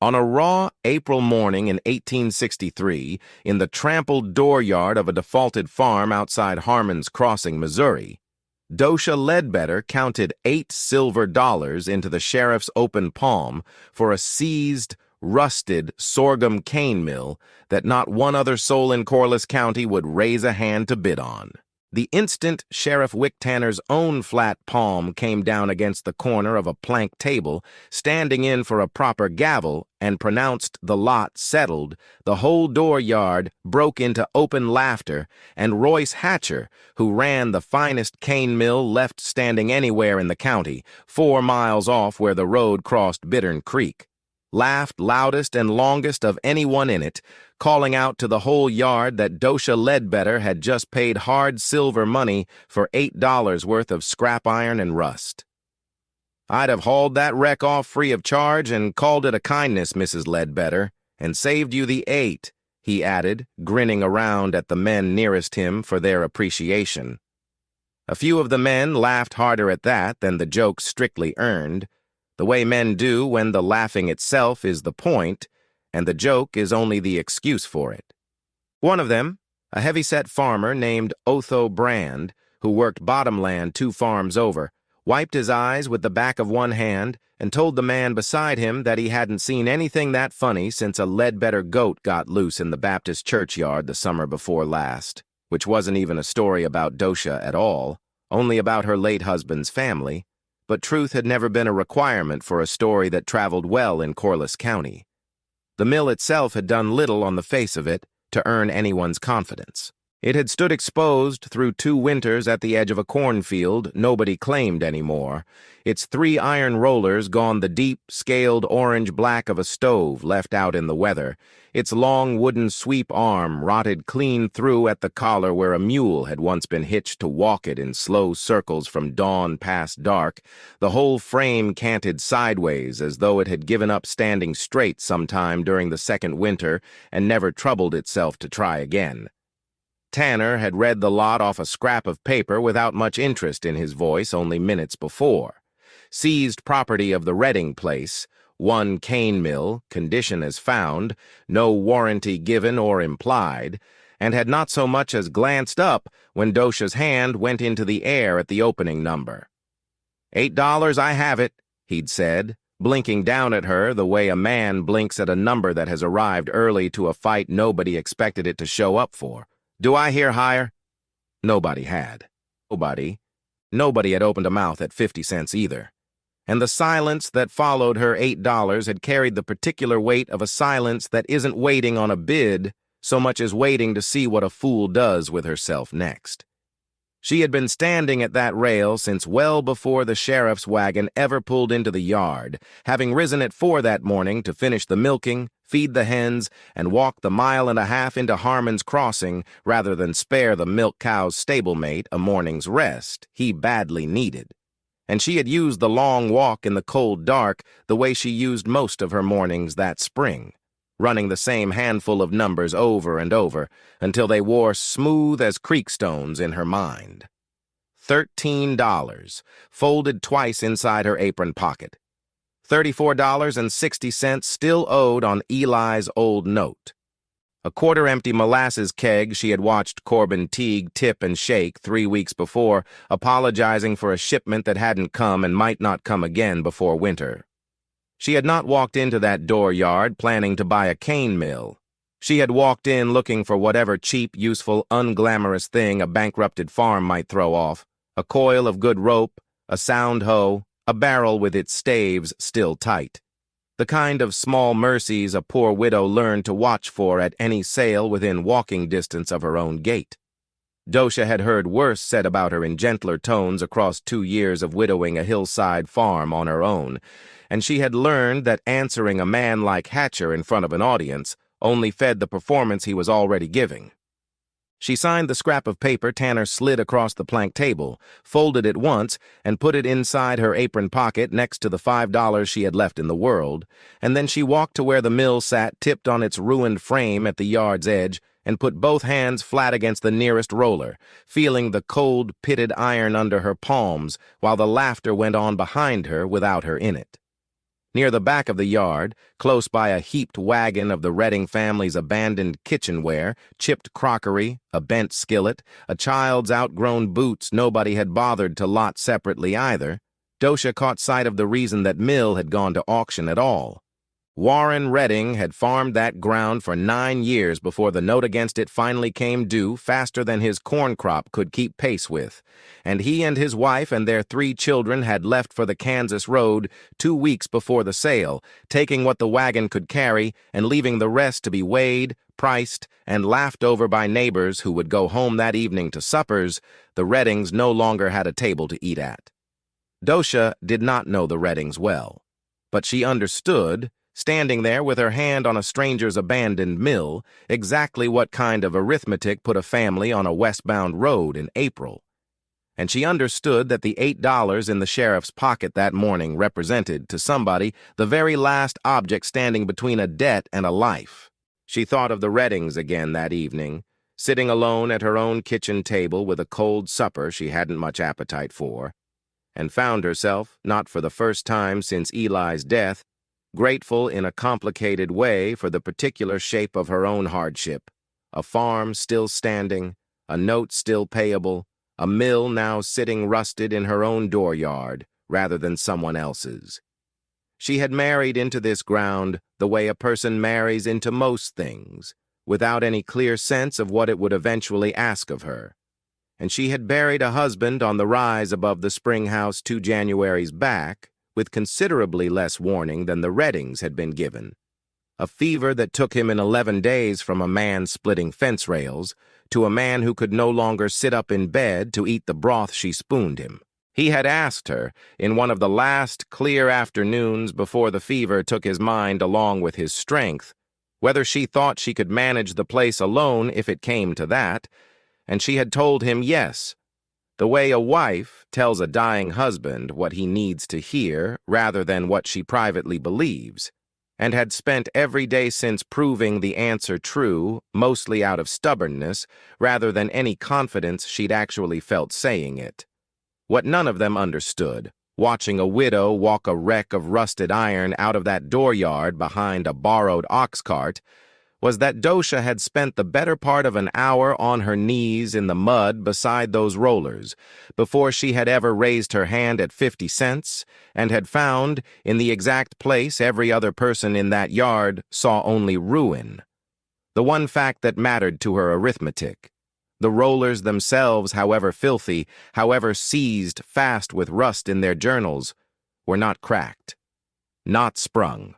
On a raw April morning in 1863, in the trampled dooryard of a defaulted farm outside Harmon's Crossing, Missouri, Docia Ledbetter counted $8 into the sheriff's open palm for a seized, rusted sorghum-cane mill that not one other soul in Corliss County would raise a hand to bid on. The instant Sheriff Wicktanner's own flat palm came down against the corner of a plank table, standing in for a proper gavel, and pronounced the lot settled, the whole dooryard broke into open laughter, and Royce Hatcher, who ran the finest cane mill left standing anywhere in the county, 4 miles off where the road crossed Bittern Creek, laughed loudest and longest of anyone in it, calling out to the whole yard that Docia Ledbetter had just paid hard silver money for $8 worth of scrap iron and rust. "I'd have hauled that wreck off free of charge and called it a kindness, Mrs. Ledbetter, and saved you the 8, he added, grinning around at the men nearest him for their appreciation. A few of the men laughed harder at that than the joke strictly earned, the way men do when the laughing itself is the point, and the joke is only the excuse for it. One of them, a heavy-set farmer named Otho Brand, who worked bottomland 2 farms over, wiped his eyes with the back of one hand and told the man beside him that he hadn't seen anything that funny since a Ledbetter goat got loose in the Baptist churchyard the summer before last, which wasn't even a story about Docia at all, only about her late husband's family, but truth had never been a requirement for a story that traveled well in Corliss County. The mill itself had done little on the face of it to earn anyone's confidence. It had stood exposed through 2 winters at the edge of a cornfield nobody claimed anymore, its 3 iron rollers gone the deep, scaled orange black of a stove left out in the weather, its long wooden sweep arm rotted clean through at the collar where a mule had once been hitched to walk it in slow circles from dawn past dark, the whole frame canted sideways as though it had given up standing straight sometime during the second winter and never troubled itself to try again. Tanner had read the lot off a scrap of paper without much interest in his voice only minutes before. Seized property of the Redding place, 1 cane mill, condition as found, no warranty given or implied, and had not so much as glanced up when Docia's hand went into the air at the opening number. $8 I have it, he'd said, blinking down at her the way a man blinks at a number that has arrived early to a fight nobody expected it to show up for. "Do I hear higher?" Nobody had. Nobody had opened a mouth at 50 cents either. And the silence that followed her $8 had carried the particular weight of a silence that isn't waiting on a bid so much as waiting to see what a fool does with herself next. She had been standing at that rail since well before the sheriff's wagon ever pulled into the yard, having risen at 4 that morning to finish the milking, feed the hens, and walk the 1.5 miles into Harmon's Crossing rather than spare the milk cow's stablemate a morning's rest he badly needed. And she had used the long walk in the cold dark the way she used most of her mornings that spring, running the same handful of numbers over and over until they wore smooth as creek stones in her mind. $13, folded twice inside her apron pocket. $34.60 still owed on Eli's old note. A quarter-empty molasses keg she had watched Corbin Teague tip and shake 3 weeks before, apologizing for a shipment that hadn't come and might not come again before winter. She had not walked into that dooryard planning to buy a cane mill. She had walked in looking for whatever cheap, useful, unglamorous thing a bankrupted farm might throw off, a coil of good rope, a sound hoe, a barrel with its staves still tight. The kind of small mercies a poor widow learned to watch for at any sale within walking distance of her own gate. Docia had heard worse said about her in gentler tones across 2 years of widowing a hillside farm on her own, and she had learned that answering a man like Hatcher in front of an audience only fed the performance he was already giving. She signed the scrap of paper Tanner slid across the plank table, folded it once, and put it inside her apron pocket next to the $5 she had left in the world, and then she walked to where the mill sat tipped on its ruined frame at the yard's edge and put both hands flat against the nearest roller, feeling the cold, pitted iron under her palms while the laughter went on behind her without her in it. Near the back of the yard, close by a heaped wagon of the Redding family's abandoned kitchenware, chipped crockery, a bent skillet, a child's outgrown boots nobody had bothered to lot separately either, Docia caught sight of the reason that mill had gone to auction at all. Warren Redding had farmed that ground for 9 years before the note against it finally came due faster than his corn crop could keep pace with, and he and his wife and their 3 children had left for the Kansas road 2 weeks before the sale, taking what the wagon could carry and leaving the rest to be weighed, priced, and laughed over by neighbors who would go home that evening to suppers. The Reddings no longer had a table to eat at. Docia did not know the Reddings well, but she understood, standing there with her hand on a stranger's abandoned mill, exactly what kind of arithmetic put a family on a westbound road in April. And she understood that the $8 in the sheriff's pocket that morning represented, to somebody, the very last object standing between a debt and a life. She thought of the Reddings again that evening, sitting alone at her own kitchen table with a cold supper she hadn't much appetite for, and found herself, not for the first time since Eli's death, grateful in a complicated way for the particular shape of her own hardship, a farm still standing, a note still payable, a mill now sitting rusted in her own dooryard rather than someone else's. She had married into this ground the way a person marries into most things, without any clear sense of what it would eventually ask of her. And she had buried a husband on the rise above the spring house 2 Januaries back, with considerably less warning than the Reddings had been given. A fever that took him in 11 days from a man splitting fence rails to a man who could no longer sit up in bed to eat the broth she spooned him. He had asked her, in one of the last clear afternoons before the fever took his mind along with his strength, whether she thought she could manage the place alone if it came to that, and she had told him yes, the way a wife tells a dying husband what he needs to hear rather than what she privately believes, and had spent every day since proving the answer true, mostly out of stubbornness, rather than any confidence she'd actually felt saying it. What none of them understood, watching a widow walk a wreck of rusted iron out of that dooryard behind a borrowed ox cart, was that Docia had spent the better part of an hour on her knees in the mud beside those rollers before she had ever raised her hand at 50 cents and had found, in the exact place every other person in that yard saw only ruin. The one fact that mattered to her arithmetic. The rollers themselves, however filthy, however seized fast with rust in their journals, were not cracked, not sprung.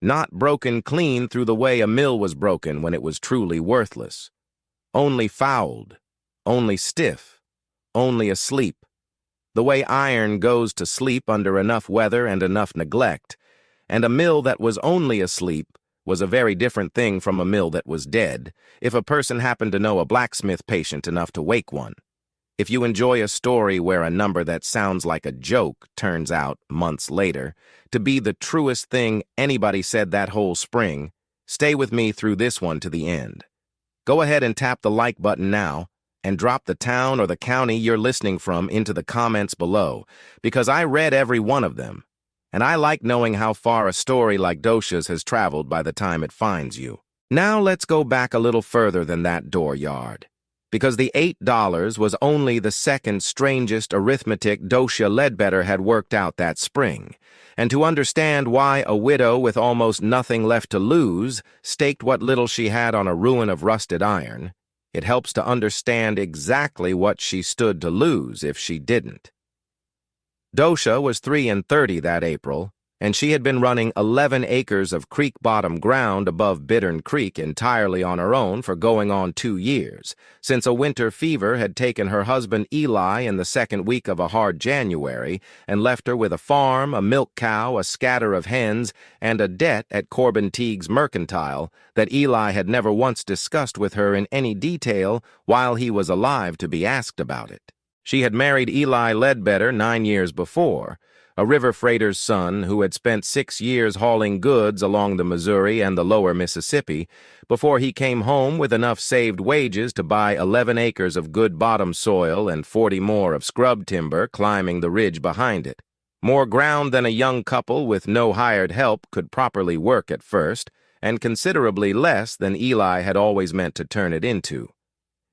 Not broken clean through the way a mill was broken when it was truly worthless. Only fouled, only stiff, only asleep. The way iron goes to sleep under enough weather and enough neglect, and a mill that was only asleep was a very different thing from a mill that was dead, if a person happened to know a blacksmith patient enough to wake one. If you enjoy a story where a number that sounds like a joke turns out, months later, to be the truest thing anybody said that whole spring, stay with me through this one to the end. Go ahead and tap the like button now, and drop the town or the county you're listening from into the comments below, because I read every one of them, and I like knowing how far a story like Docia's has traveled by the time it finds you. Now let's go back a little further than that dooryard, because the $8 was only the second strangest arithmetic Docia Ledbetter had worked out that spring, and to understand why a widow with almost nothing left to lose staked what little she had on a ruin of rusted iron, it helps to understand exactly what she stood to lose if she didn't. Docia was 3 and 30 that April, and she had been running 11 acres of creek-bottom ground above Bittern Creek entirely on her own for going on 2 years, since a winter fever had taken her husband Eli in the second week of a hard January and left her with a farm, a milk cow, a scatter of hens, and a debt at Corbin Teague's Mercantile that Eli had never once discussed with her in any detail while he was alive to be asked about it. She had married Eli Ledbetter 9 years before, a river freighter's son who had spent 6 years hauling goods along the Missouri and the lower Mississippi before he came home with enough saved wages to buy 11 acres of good bottom soil and 40 more of scrub timber climbing the ridge behind it. More ground than a young couple with no hired help could properly work at first, and considerably less than Eli had always meant to turn it into.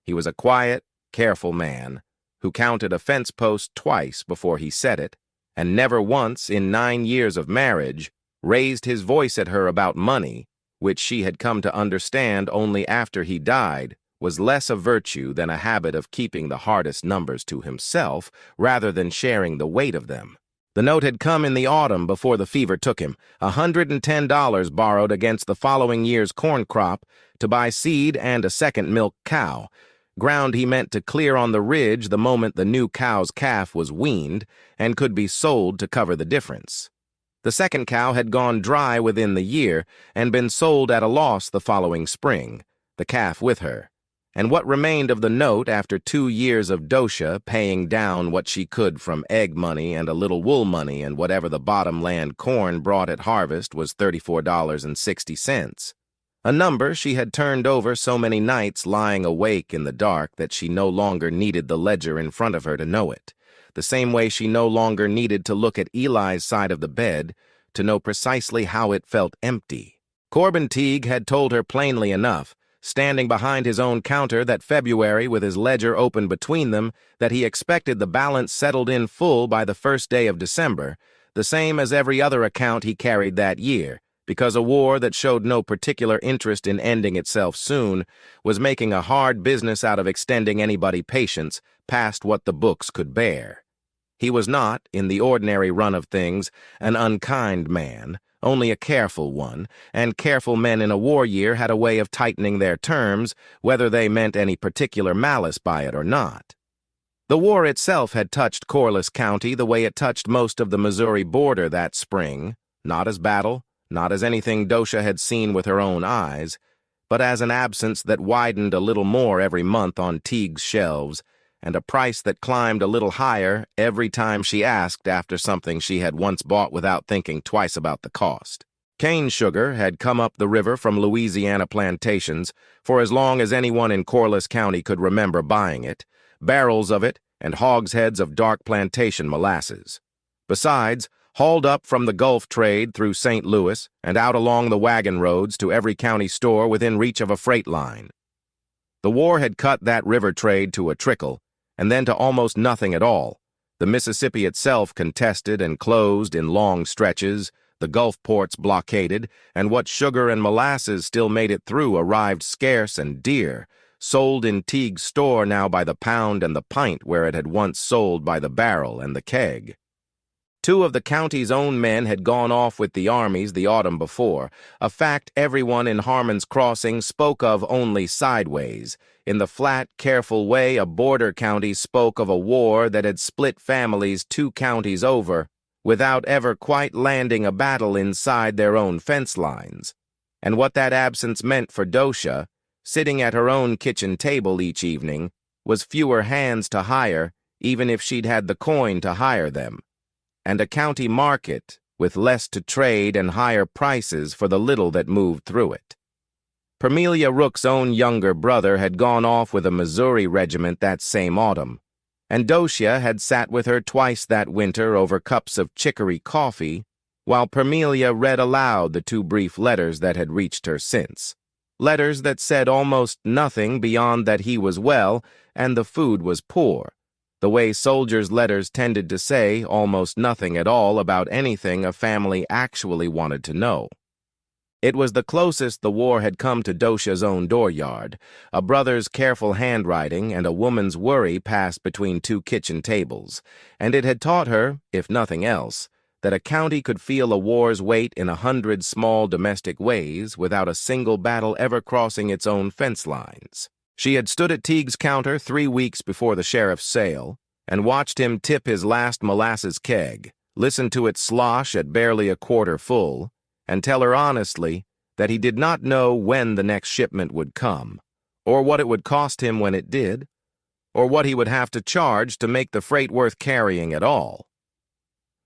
He was a quiet, careful man who counted a fence post twice before he set it, and never once in 9 years of marriage raised his voice at her about money, which she had come to understand only after he died was less a virtue than a habit of keeping the hardest numbers to himself rather than sharing the weight of them. The note had come in the autumn before the fever took him, $110 borrowed against the following year's corn crop to buy seed and a second milk cow, ground he meant to clear on the ridge the moment the new cow's calf was weaned and could be sold to cover the difference. The second cow had gone dry within the year and been sold at a loss the following spring, the calf with her. And what remained of the note after 2 years of Docia paying down what she could from egg money and a little wool money and whatever the bottomland corn brought at harvest was $34.60, a number she had turned over so many nights lying awake in the dark that she no longer needed the ledger in front of her to know it, the same way she no longer needed to look at Eli's side of the bed to know precisely how it felt empty. Corbin Teague had told her plainly enough, standing behind his own counter that February with his ledger open between them, that he expected the balance settled in full by the first day of December, the same as every other account he carried that year, because a war that showed no particular interest in ending itself soon was making a hard business out of extending anybody's patience past what the books could bear. He was not, in the ordinary run of things, an unkind man, only a careful one, and careful men in a war year had a way of tightening their terms, whether they meant any particular malice by it or not. The war itself had touched Corliss County the way it touched most of the Missouri border that spring, not as battle, not as anything Docia had seen with her own eyes, but as an absence that widened a little more every month on Teague's shelves, and a price that climbed a little higher every time she asked after something she had once bought without thinking twice about the cost. Cane sugar had come up the river from Louisiana plantations for as long as anyone in Corliss County could remember buying it, barrels of it and hogsheads of dark plantation molasses. Besides, hauled up from the Gulf trade through St. Louis and out along the wagon roads to every county store within reach of a freight line. The war had cut that river trade to a trickle, and then to almost nothing at all. The Mississippi itself contested and closed in long stretches, the Gulf ports blockaded, and what sugar and molasses still made it through arrived scarce and dear, sold in Teague's store now by the pound and the pint where it had once sold by the barrel and the keg. 2 of the county's own men had gone off with the armies the autumn before, a fact everyone in Harmon's Crossing spoke of only sideways, in the flat, careful way a border county spoke of a war that had split families 2 counties over, without ever quite landing a battle inside their own fence lines. And what that absence meant for Docia, sitting at her own kitchen table each evening, was fewer hands to hire, even if she'd had the coin to hire them, and a county market with less to trade and higher prices for the little that moved through it. Parmelia Rook's own younger brother had gone off with a Missouri regiment that same autumn, and Docia had sat with her twice that winter over cups of chicory coffee, while Parmelia read aloud the 2 brief letters that had reached her since, letters that said almost nothing beyond that he was well and the food was poor, the way soldiers' letters tended to say almost nothing at all about anything a family actually wanted to know. It was the closest the war had come to Docia's own dooryard, a brother's careful handwriting and a woman's worry passed between 2 kitchen tables, and it had taught her, if nothing else, that a county could feel a war's weight in 100 small domestic ways without a single battle ever crossing its own fence lines. She had stood at Teague's counter 3 weeks before the sheriff's sale and watched him tip his last molasses keg, listened to it slosh at barely a quarter full, and tell her honestly that he did not know when the next shipment would come, or what it would cost him when it did, or what he would have to charge to make the freight worth carrying at all.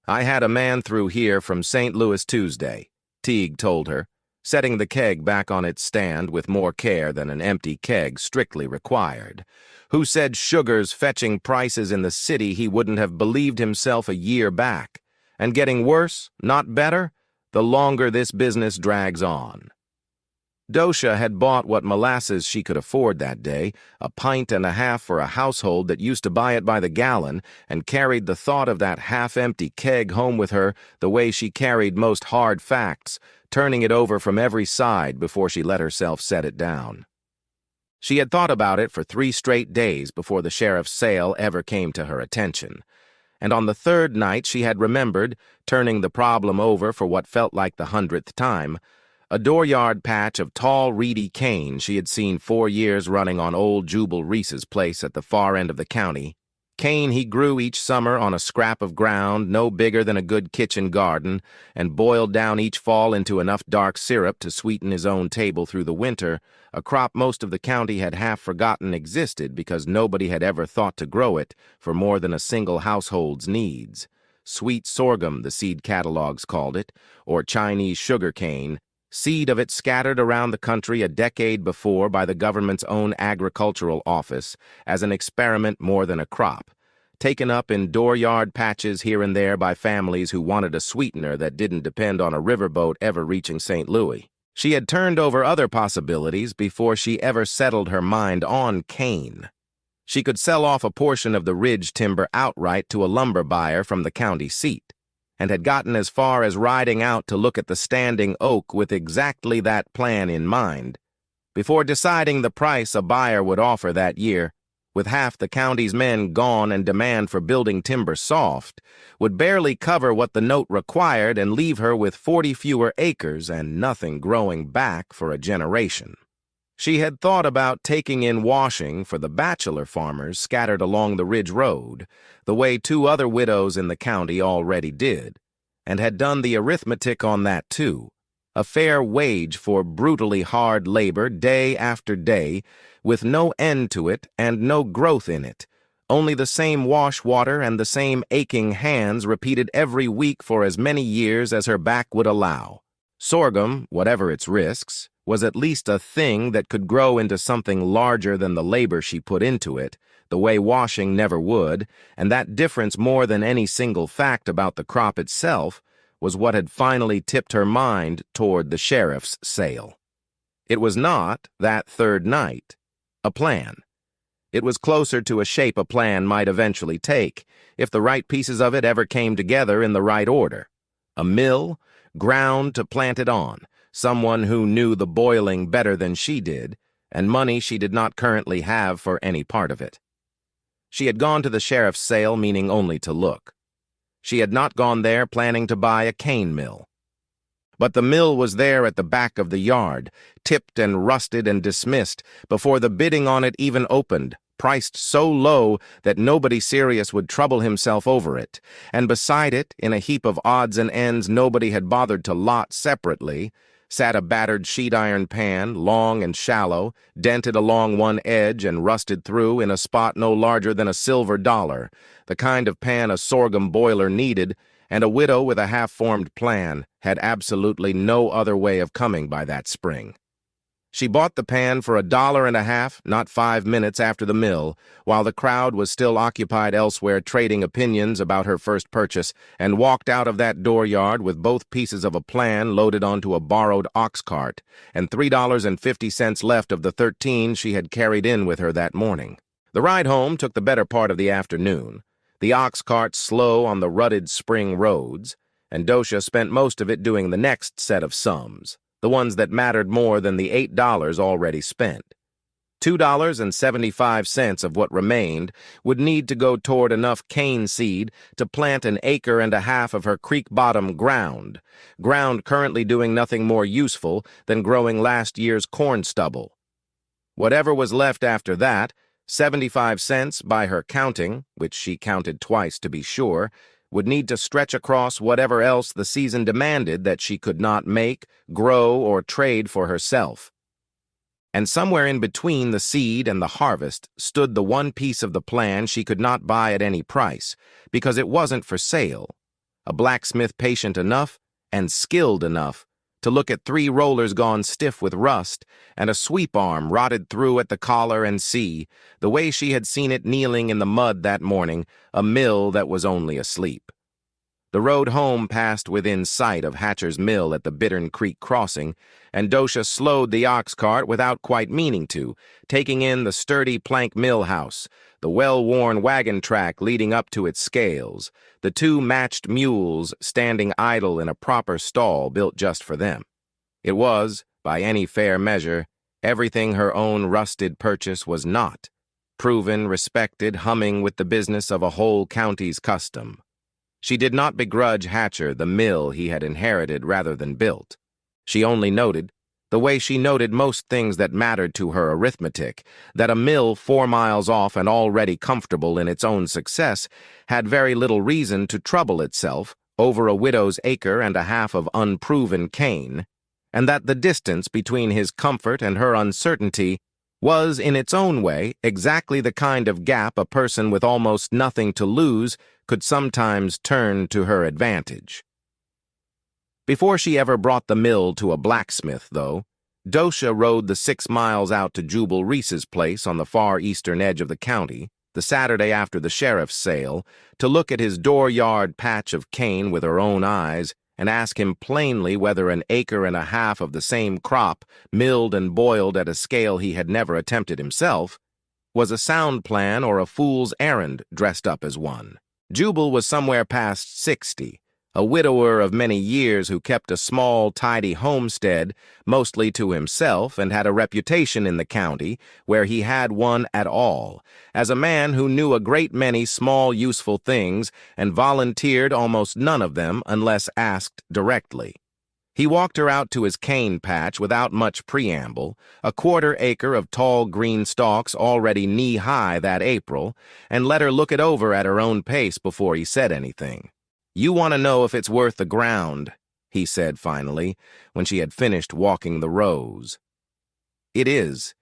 "I had a man through here from St. Louis Tuesday," Teague told her, setting the keg back on its stand with more care than an empty keg strictly required, who said sugar's fetching prices in the city he wouldn't have believed himself a year back, and getting worse, not better, the longer this business drags on. Docia had bought what molasses she could afford that day, a pint and a half for a household that used to buy it by the gallon, and carried the thought of that half-empty keg home with her the way she carried most hard facts, turning it over from every side before she let herself set it down. She had thought about it for 3 straight days before the sheriff's sale ever came to her attention, and on the 3rd night she had remembered, turning the problem over for what felt like the 100th time, a dooryard patch of tall, reedy cane she had seen 4 years running on old Jubal Reese's place at the far end of the county. Cane he grew each summer on a scrap of ground no bigger than a good kitchen garden, and boiled down each fall into enough dark syrup to sweeten his own table through the winter, a crop most of the county had half forgotten existed because nobody had ever thought to grow it for more than a single household's needs. Sweet sorghum, the seed catalogs called it, or Chinese sugar cane, seed of it scattered around the country a decade before by the government's own agricultural office as an experiment more than a crop, taken up in dooryard patches here and there by families who wanted a sweetener that didn't depend on a riverboat ever reaching St. Louis. She had turned over other possibilities before she ever settled her mind on cane. She could sell off a portion of the ridge timber outright to a lumber buyer from the county seat, and had gotten as far as riding out to look at the standing oak with exactly that plan in mind, before deciding the price a buyer would offer that year, with half the county's men gone and demand for building timber soft, would barely cover what the note required and leave her with 40 fewer acres and nothing growing back for a generation. She had thought about taking in washing for the bachelor farmers scattered along the Ridge Road, the way 2 other widows in the county already did, and had done the arithmetic on that too. A fair wage for brutally hard labor day after day, with no end to it and no growth in it, only the same wash water and the same aching hands repeated every week for as many years as her back would allow. Sorghum, whatever its risks, was at least a thing that could grow into something larger than the labor she put into it, the way washing never would, and that difference more than any single fact about the crop itself was what had finally tipped her mind toward the sheriff's sale. It was not, that 3rd night, a plan. It was closer to a shape a plan might eventually take, if the right pieces of it ever came together in the right order. A mill, ground to plant it on, someone who knew the boiling better than she did, and money she did not currently have for any part of it. She had gone to the sheriff's sale meaning only to look. She had not gone there planning to buy a cane mill. But the mill was there at the back of the yard, tipped and rusted and dismissed, before the bidding on it even opened, priced so low that nobody serious would trouble himself over it, and beside it, in a heap of odds and ends nobody had bothered to lot separately, sat a battered sheet-iron pan, long and shallow, dented along one edge and rusted through in a spot no larger than a silver dollar, the kind of pan a sorghum boiler needed, and a widow with a half-formed plan had absolutely no other way of coming by that spring. She bought the pan for $1.50, not 5 minutes after the mill, while the crowd was still occupied elsewhere trading opinions about her first purchase, and walked out of that dooryard with both pieces of a plan loaded onto a borrowed ox cart, and $3.50 left of the 13 she had carried in with her that morning. The ride home took the better part of the afternoon, the ox cart slow on the rutted spring roads, and Docia spent most of it doing the next set of sums, the ones that mattered more than the $8 already spent. $2.75 of what remained would need to go toward enough cane seed to plant 1.5 acres of her creek-bottom ground currently doing nothing more useful than growing last year's corn stubble. Whatever was left after that, 75 cents by her counting, which she counted twice to be sure, would need to stretch across whatever else the season demanded that she could not make, grow, or trade for herself. And somewhere in between the seed and the harvest stood the one piece of the plan she could not buy at any price, because it wasn't for sale. A blacksmith patient enough and skilled enough to look at 3 rollers gone stiff with rust and a sweep arm rotted through at the collar and see, the way she had seen it kneeling in the mud that morning, a mill that was only asleep. The road home passed within sight of Hatcher's mill at the Bittern Creek crossing, and Docia slowed the ox cart without quite meaning to, taking in the sturdy plank mill house, the well-worn wagon track leading up to its scales, the two matched mules standing idle in a proper stall built just for them. It was, by any fair measure, everything her own rusted purchase was not, proven, respected, humming with the business of a whole county's custom. She did not begrudge Hatcher the mill he had inherited rather than built. She only noted, the way she noted most things that mattered to her arithmetic, that a mill 4 miles off and already comfortable in its own success had very little reason to trouble itself over a widow's acre and a half of unproven cane, and that the distance between his comfort and her uncertainty was, in its own way, exactly the kind of gap a person with almost nothing to lose could sometimes turn to her advantage. Before she ever brought the mill to a blacksmith, though, Docia rode the 6 miles out to Jubal Reese's place on the far eastern edge of the county, the Saturday after the sheriff's sale, to look at his dooryard patch of cane with her own eyes and ask him plainly whether an acre and a half of the same crop, milled and boiled at a scale he had never attempted himself, was a sound plan or a fool's errand dressed up as one. Jubal was somewhere past 60, a widower of many years who kept a small, tidy homestead, mostly to himself, and had a reputation in the county, where he had one at all, as a man who knew a great many small, useful things and volunteered almost none of them unless asked directly. He walked her out to his cane patch without much preamble, a 1/4 acre of tall green stalks already knee-high that April, and let her look it over at her own pace before he said anything. "You want to know if it's worth the ground," he said finally, when she had finished walking the rows. "It is,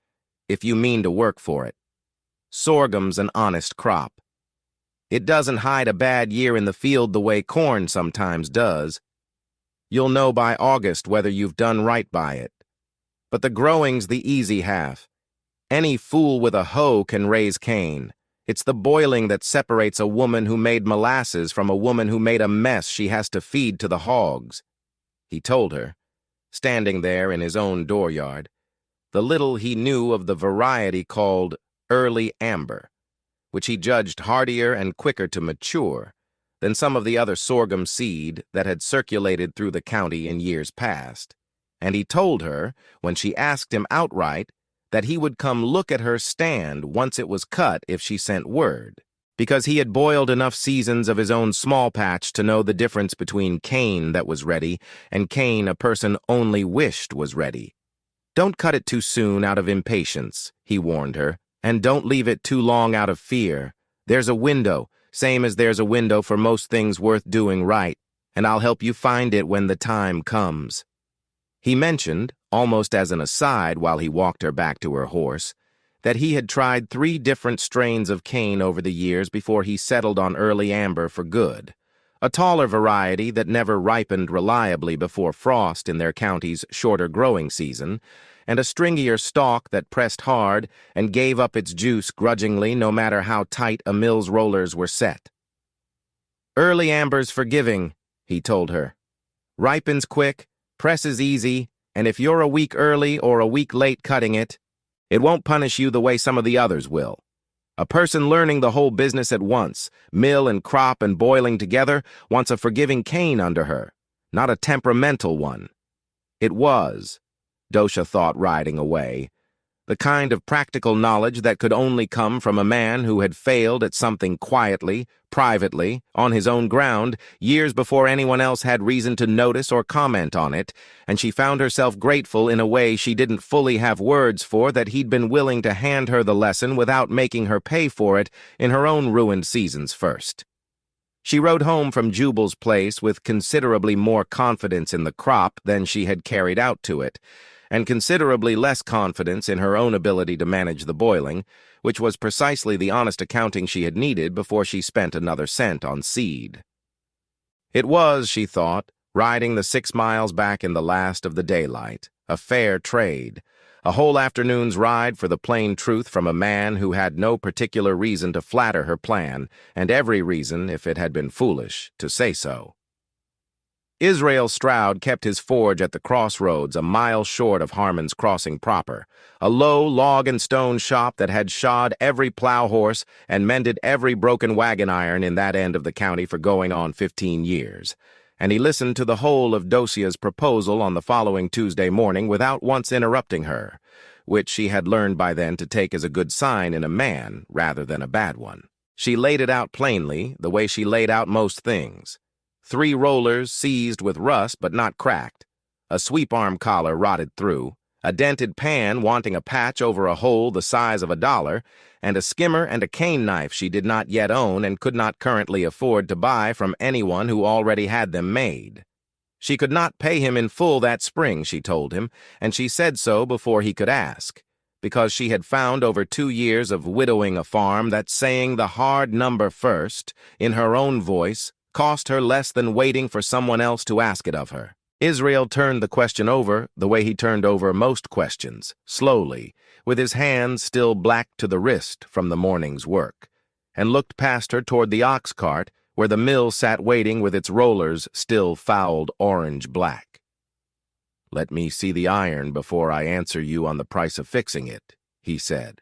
if you mean to work for it. Sorghum's an honest crop. It doesn't hide a bad year in the field the way corn sometimes does. You'll know by August whether you've done right by it. But the growing's the easy half. Any fool with a hoe can raise cane. It's the boiling that separates a woman who made molasses from a woman who made a mess she has to feed to the hogs," he told her, standing there in his own dooryard, the little he knew of the variety called early amber, which he judged hardier and quicker to mature than some of the other sorghum seed that had circulated through the county in years past. And he told her, when she asked him outright, that he would come look at her stand once it was cut if she sent word, because he had boiled enough seasons of his own small patch to know the difference between cane that was ready and cane a person only wished was ready. "Don't cut it too soon out of impatience," he warned her, "and don't leave it too long out of fear. There's a window, same as there's a window for most things worth doing right, and I'll help you find it when the time comes." He mentioned, almost as an aside while he walked her back to her horse, that he had tried 3 different strains of cane over the years before he settled on early amber for good, a taller variety that never ripened reliably before frost in their county's shorter growing season, and a stringier stalk that pressed hard and gave up its juice grudgingly no matter how tight a mill's rollers were set. "Early amber's forgiving," he told her. "Ripens quick, presses easy, and if you're a week early or a week late cutting it, it won't punish you the way some of the others will. A person learning the whole business at once, mill and crop and boiling together, wants a forgiving cane under her, not a temperamental one." It was, Docia thought riding away, the kind of practical knowledge that could only come from a man who had failed at something quietly, privately, on his own ground, years before anyone else had reason to notice or comment on it, and she found herself grateful in a way she didn't fully have words for that he'd been willing to hand her the lesson without making her pay for it in her own ruined seasons first. She rode home from Jubal's place with considerably more confidence in the crop than she had carried out to it, and considerably less confidence in her own ability to manage the boiling, which was precisely the honest accounting she had needed before she spent another cent on seed. It was, she thought, riding the 6 miles back in the last of the daylight, a fair trade, a whole afternoon's ride for the plain truth from a man who had no particular reason to flatter her plan, and every reason, if it had been foolish, to say so. Israel Stroud kept his forge at the crossroads a mile short of Harmon's Crossing proper, a low log and stone shop that had shod every plow horse and mended every broken wagon iron in that end of the county for going on 15 years. And he listened to the whole of Docia's proposal on the following Tuesday morning without once interrupting her, which she had learned by then to take as a good sign in a man rather than a bad one. She laid it out plainly, the way she laid out most things. 3 rollers seized with rust but not cracked, a sweep-arm collar rotted through, a dented pan wanting a patch over a hole the size of $1, and a skimmer and a cane knife she did not yet own and could not currently afford to buy from anyone who already had them made. She could not pay him in full that spring, she told him, and she said so before he could ask, because she had found over 2 years of widowing a farm that saying the hard number first, in her own voice, cost her less than waiting for someone else to ask it of her. Israel turned the question over the way he turned over most questions, slowly, with his hands still black to the wrist from the morning's work, and looked past her toward the ox cart where the mill sat waiting with its rollers still fouled orange-black. "Let me see the iron before I answer you on the price of fixing it," he said.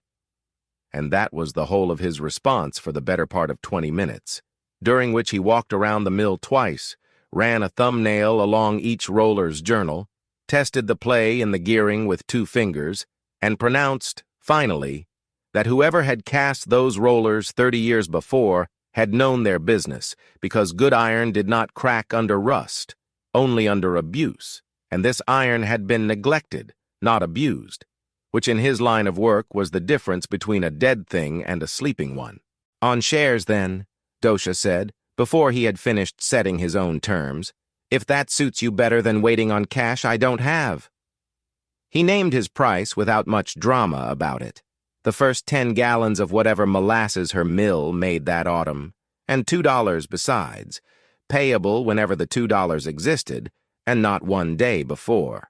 And that was the whole of his response for the better part of 20 minutes, during which he walked around the mill twice, ran a thumbnail along each roller's journal, tested the play in the gearing with 2 fingers, and pronounced, finally, that whoever had cast those rollers 30 years before had known their business, because good iron did not crack under rust, only under abuse, and this iron had been neglected, not abused, which in his line of work was the difference between a dead thing and a sleeping one. "On shares, then," Docia said, before he had finished setting his own terms. "If that suits you better than waiting on cash I don't have." He named his price without much drama about it. The first 10 gallons of whatever molasses her mill made that autumn, and $2 besides, payable whenever the $2 existed, and not 1 day before.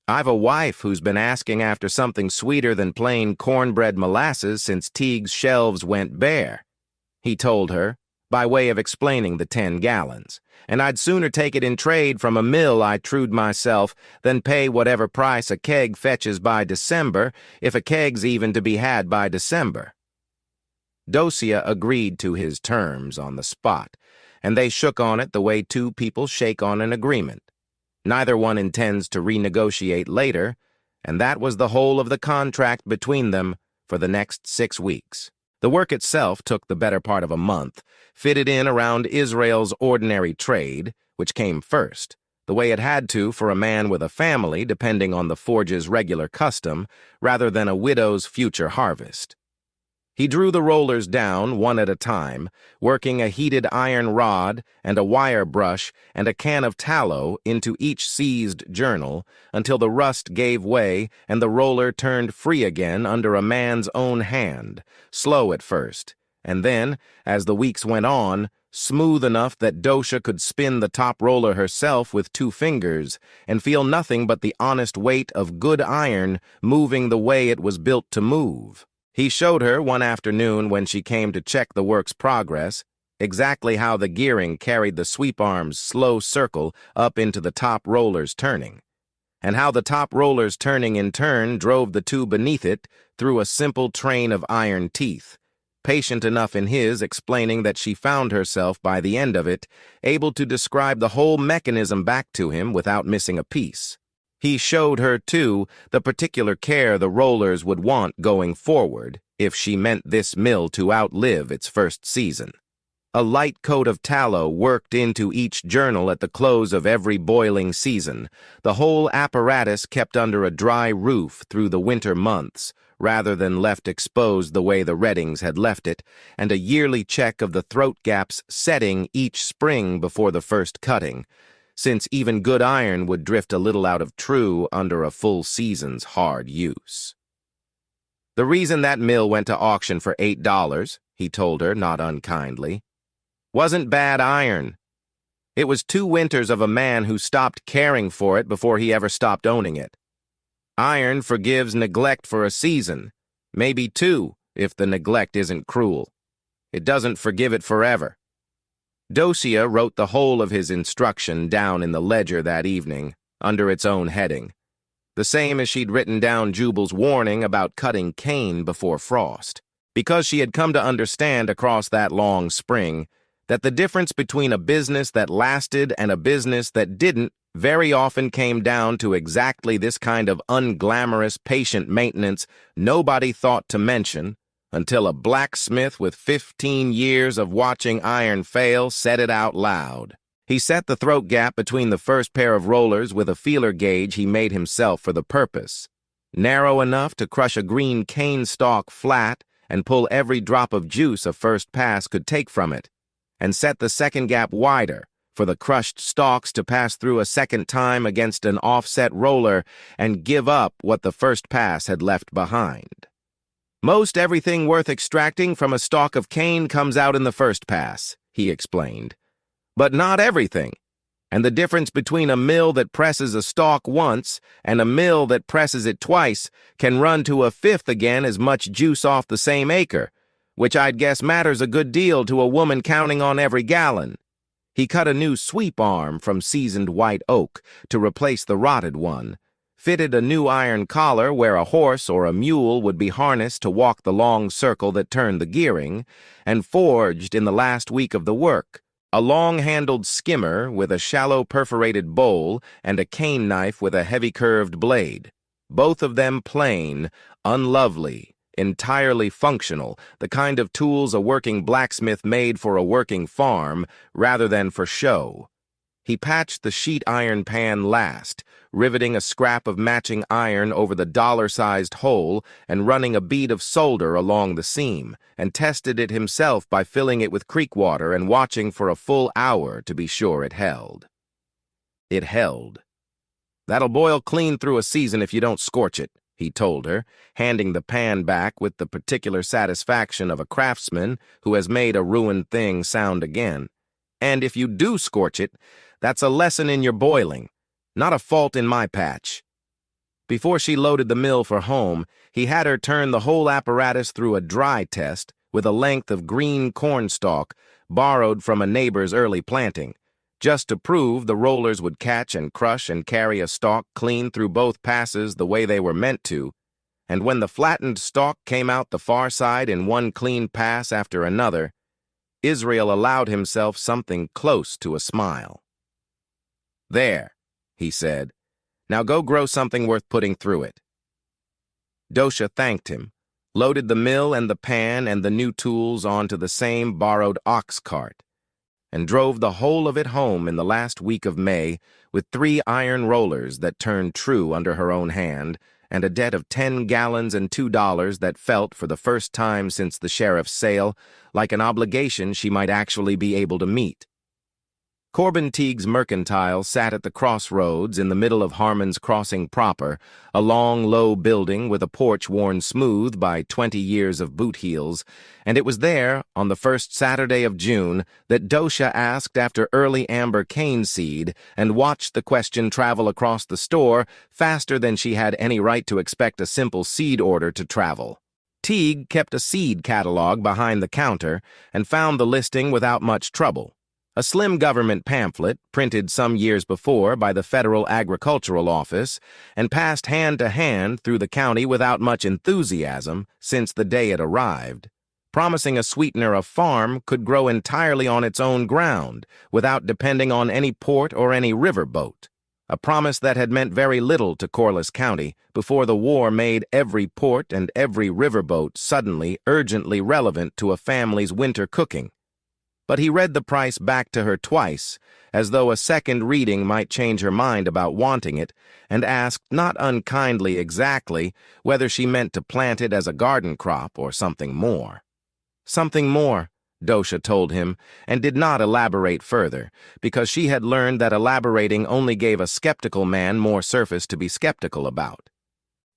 "I've a wife who's been asking after something sweeter than plain cornbread molasses since Teague's shelves went bare," he told her, by way of explaining the 10 gallons, "and I'd sooner take it in trade from a mill I trued myself than pay whatever price a keg fetches by December, if a keg's even to be had by December." Docia agreed to his terms on the spot, and they shook on it the way 2 people shake on an agreement. Neither one intends to renegotiate later, and that was the whole of the contract between them for the next 6 weeks. The work itself took the better part of a month, fitted in around Israel's ordinary trade, which came first, the way it had to for a man with a family depending on the forge's regular custom, rather than a widow's future harvest. He drew the rollers down one at a time, working a heated iron rod and a wire brush and a can of tallow into each seized journal until the rust gave way and the roller turned free again under a man's own hand, slow at first, and then, as the weeks went on, smooth enough that Docia could spin the top roller herself with 2 fingers and feel nothing but the honest weight of good iron moving the way it was built to move. He showed her one afternoon when she came to check the work's progress exactly how the gearing carried the sweep arm's slow circle up into the top roller's turning, and how the top roller's turning in turn drove the 2 beneath it through a simple train of iron teeth, patient enough in his explaining that she found herself, by the end of it, able to describe the whole mechanism back to him without missing a piece. He showed her, too, the particular care the rollers would want going forward if she meant this mill to outlive its first season. A light coat of tallow worked into each journal at the close of every boiling season, the whole apparatus kept under a dry roof through the winter months, rather than left exposed the way the Reddings had left it, and a yearly check of the throat gaps setting each spring before the first cutting, since even good iron would drift a little out of true under a full season's hard use. The reason that mill went to auction for $8, he told her, not unkindly, wasn't bad iron. It was 2 winters of a man who stopped caring for it before he ever stopped owning it. Iron forgives neglect for a season, maybe 2 if the neglect isn't cruel. It doesn't forgive it forever. Docia wrote the whole of his instruction down in the ledger that evening, under its own heading, the same as she'd written down Jubal's warning about cutting cane before frost, because she had come to understand across that long spring that the difference between a business that lasted and a business that didn't very often came down to exactly this kind of unglamorous patient maintenance nobody thought to mention until a blacksmith with 15 years of watching iron fail said it out loud. He set the throat gap between the first pair of rollers with a feeler gauge he made himself for the purpose, narrow enough to crush a green cane stalk flat and pull every drop of juice a first pass could take from it, and set the second gap wider for the crushed stalks to pass through a second time against an offset roller and give up what the first pass had left behind. Most everything worth extracting from a stalk of cane comes out in the first pass, he explained. But not everything, and the difference between a mill that presses a stalk once and a mill that presses it twice can run to a fifth again as much juice off the same acre, which I'd guess matters a good deal to a woman counting on every gallon. He cut a new sweep arm from seasoned white oak to replace the rotted one, fitted a new iron collar where a horse or a mule would be harnessed to walk the long circle that turned the gearing, and forged in the last week of the work a long-handled skimmer with a shallow perforated bowl and a cane knife with a heavy curved blade, both of them plain, unlovely, entirely functional, the kind of tools a working blacksmith made for a working farm rather than for show. He patched the sheet iron pan last, riveting a scrap of matching iron over the dollar-sized hole and running a bead of solder along the seam, and tested it himself by filling it with creek water and watching for a full hour to be sure it held. It held. "That'll boil clean through a season if you don't scorch it," he told her, handing the pan back with the particular satisfaction of a craftsman who has made a ruined thing sound again. "And if you do scorch it, that's a lesson in your boiling, not a fault in my patch." Before she loaded the mill for home, he had her turn the whole apparatus through a dry test with a length of green cornstalk borrowed from a neighbor's early planting, just to prove the rollers would catch and crush and carry a stalk clean through both passes the way they were meant to, and when the flattened stalk came out the far side in one clean pass after another, Israel allowed himself something close to a smile. "There," he said. "Now go grow something worth putting through it." Docia thanked him, loaded the mill and the pan and the new tools onto the same borrowed ox cart, and drove the whole of it home in the last week of May with 3 iron rollers that turned true under her own hand, and a debt of 10 gallons and $2 that felt, for the first time since the sheriff's sale, like an obligation she might actually be able to meet. Corbin Teague's Mercantile sat at the crossroads in the middle of Harmon's Crossing proper, a long, low building with a porch worn smooth by 20 years of boot heels, and it was there, on the first Saturday of June, that Docia asked after early amber cane seed and watched the question travel across the store faster than she had any right to expect a simple seed order to travel. Teague kept a seed catalog behind the counter and found the listing without much trouble. A slim government pamphlet, printed some years before by the Federal Agricultural Office and passed hand to hand through the county without much enthusiasm since the day it arrived, promising a sweetener a farm could grow entirely on its own ground without depending on any port or any river boat, a promise that had meant very little to Corliss County before the war made every port and every riverboat suddenly urgently relevant to a family's winter cooking. But he read the price back to her twice, as though a second reading might change her mind about wanting it, and asked, not unkindly exactly, whether she meant to plant it as a garden crop or something more. Something more, Docia told him, and did not elaborate further, because she had learned that elaborating only gave a skeptical man more surface to be skeptical about.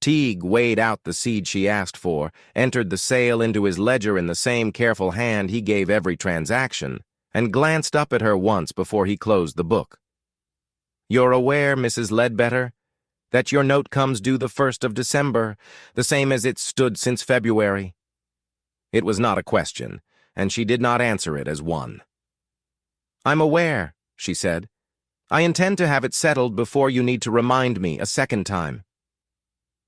Teague weighed out the seed she asked for, entered the sale into his ledger in the same careful hand he gave every transaction, and glanced up at her once before he closed the book. "You're aware, Mrs. Ledbetter, that your note comes due the 1st of December, the same as it's stood since February?" It was not a question, and she did not answer it as one. "I'm aware," she said. "I intend to have it settled before you need to remind me a second time."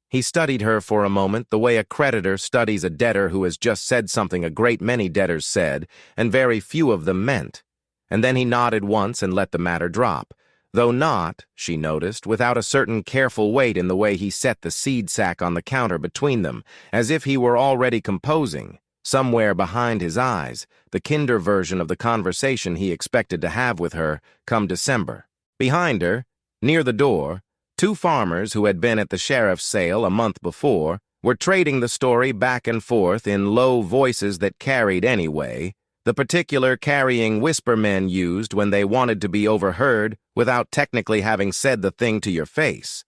He studied her for a moment the way a creditor studies a debtor who has just said something a great many debtors said, and very few of them meant. And then he nodded once and let the matter drop, though not, she noticed, without a certain careful weight in the way he set the seed sack on the counter between them, as if he were already composing, somewhere behind his eyes, the kinder version of the conversation he expected to have with her come December. Behind her, near the door, two farmers who had been at the sheriff's sale a month before were trading the story back and forth in low voices that carried anyway, the particular carrying whisper men used when they wanted to be overheard without technically having said the thing to your face.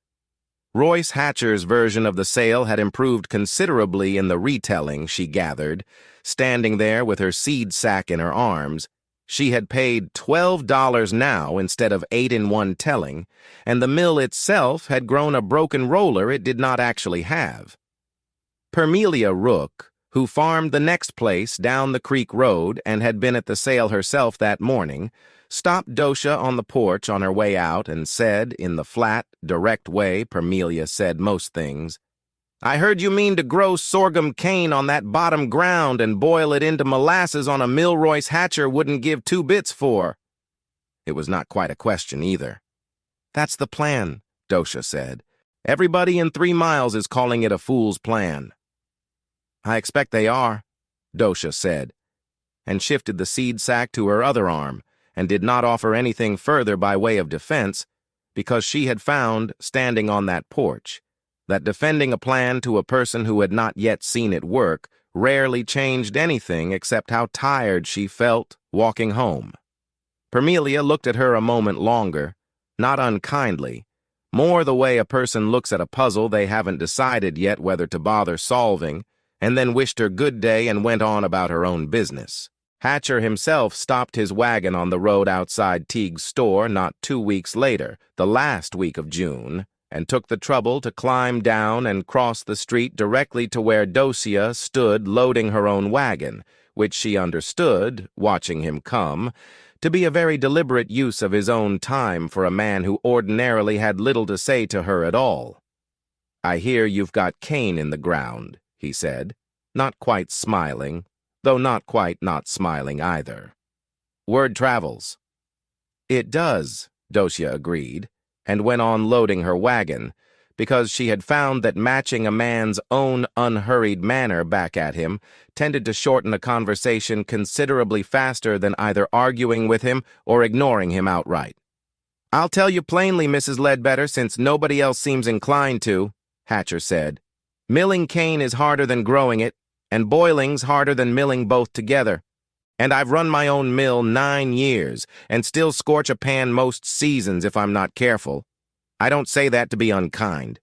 Royce Hatcher's version of the sale had improved considerably in the retelling, she gathered, standing there with her seed sack in her arms. She had paid $12 now instead of 8 in one telling, and the mill itself had grown a broken roller it did not actually have. Permelia Rook, who farmed the next place down the creek road and had been at the sale herself that morning, stopped Docia on the porch on her way out and said, in the flat, direct way Permelia said most things, "I heard you mean to grow sorghum-cane on that bottom ground and boil it into molasses on a mill Royce Hatcher wouldn't give 2 bits for." It was not quite a question either. "That's the plan," Docia said. "Everybody in 3 miles is calling it a fool's plan." "I expect they are," Docia said, and shifted the seed sack to her other arm, and did not offer anything further by way of defense, because she had found, standing on that porch, that defending a plan to a person who had not yet seen it work rarely changed anything except how tired she felt walking home. Permelia looked at her a moment longer, not unkindly, more the way a person looks at a puzzle they haven't decided yet whether to bother solving, and then wished her good day and went on about her own business. Hatcher himself stopped his wagon on the road outside Teague's store not 2 weeks later, the last week of June, and took the trouble to climb down and cross the street directly to where Docia stood loading her own wagon, which she understood, watching him come, to be a very deliberate use of his own time for a man who ordinarily had little to say to her at all. "I hear you've got cane in the ground," he said, not quite smiling, though not quite not smiling either. "Word travels." "It does," Docia agreed, and went on loading her wagon, because she had found that matching a man's own unhurried manner back at him tended to shorten a conversation considerably faster than either arguing with him or ignoring him outright. "I'll tell you plainly, Mrs. Ledbetter, since nobody else seems inclined to," Hatcher said. "Milling cane is harder than growing it, and boiling's harder than milling both together. And I've run my own mill 9 years, and still scorch a pan most seasons if I'm not careful. I don't say that to be unkind.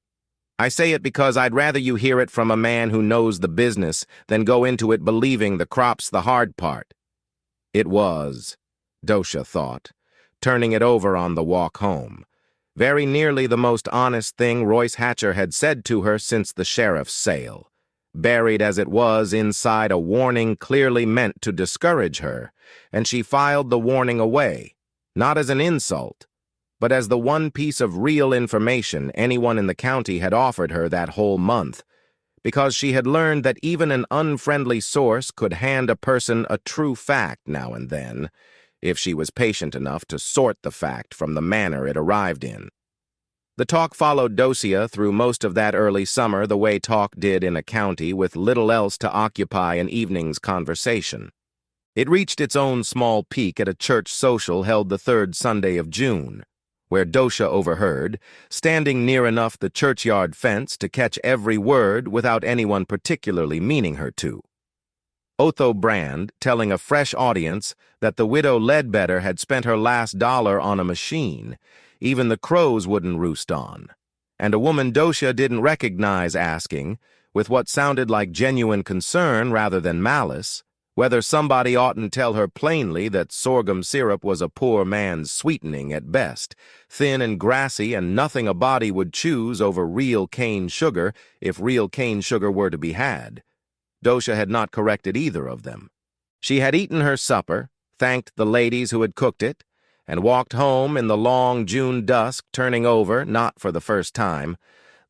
I say it because I'd rather you hear it from a man who knows the business than go into it believing the crop's the hard part." It was, Docia thought, turning it over on the walk home, very nearly the most honest thing Royce Hatcher had said to her since the sheriff's sale, buried as it was inside a warning clearly meant to discourage her, and she filed the warning away, not as an insult, but as the one piece of real information anyone in the county had offered her that whole month, because she had learned that even an unfriendly source could hand a person a true fact now and then, if she was patient enough to sort the fact from the manner it arrived in. The talk followed Docia through most of that early summer the way talk did in a county with little else to occupy an evening's conversation. It reached its own small peak at a church social held the 3rd Sunday of June, where Docia overheard, standing near enough the churchyard fence to catch every word without anyone particularly meaning her to. Otho Brand telling a fresh audience that the widow Ledbetter had spent her last dollar on a machine even the crows wouldn't roost on, and a woman Docia didn't recognize asking, with what sounded like genuine concern rather than malice, whether somebody oughtn't tell her plainly that sorghum syrup was a poor man's sweetening at best, thin and grassy and nothing a body would choose over real cane sugar if real cane sugar were to be had. Docia had not corrected either of them. She had eaten her supper, thanked the ladies who had cooked it, and walked home in the long June dusk, turning over, not for the first time,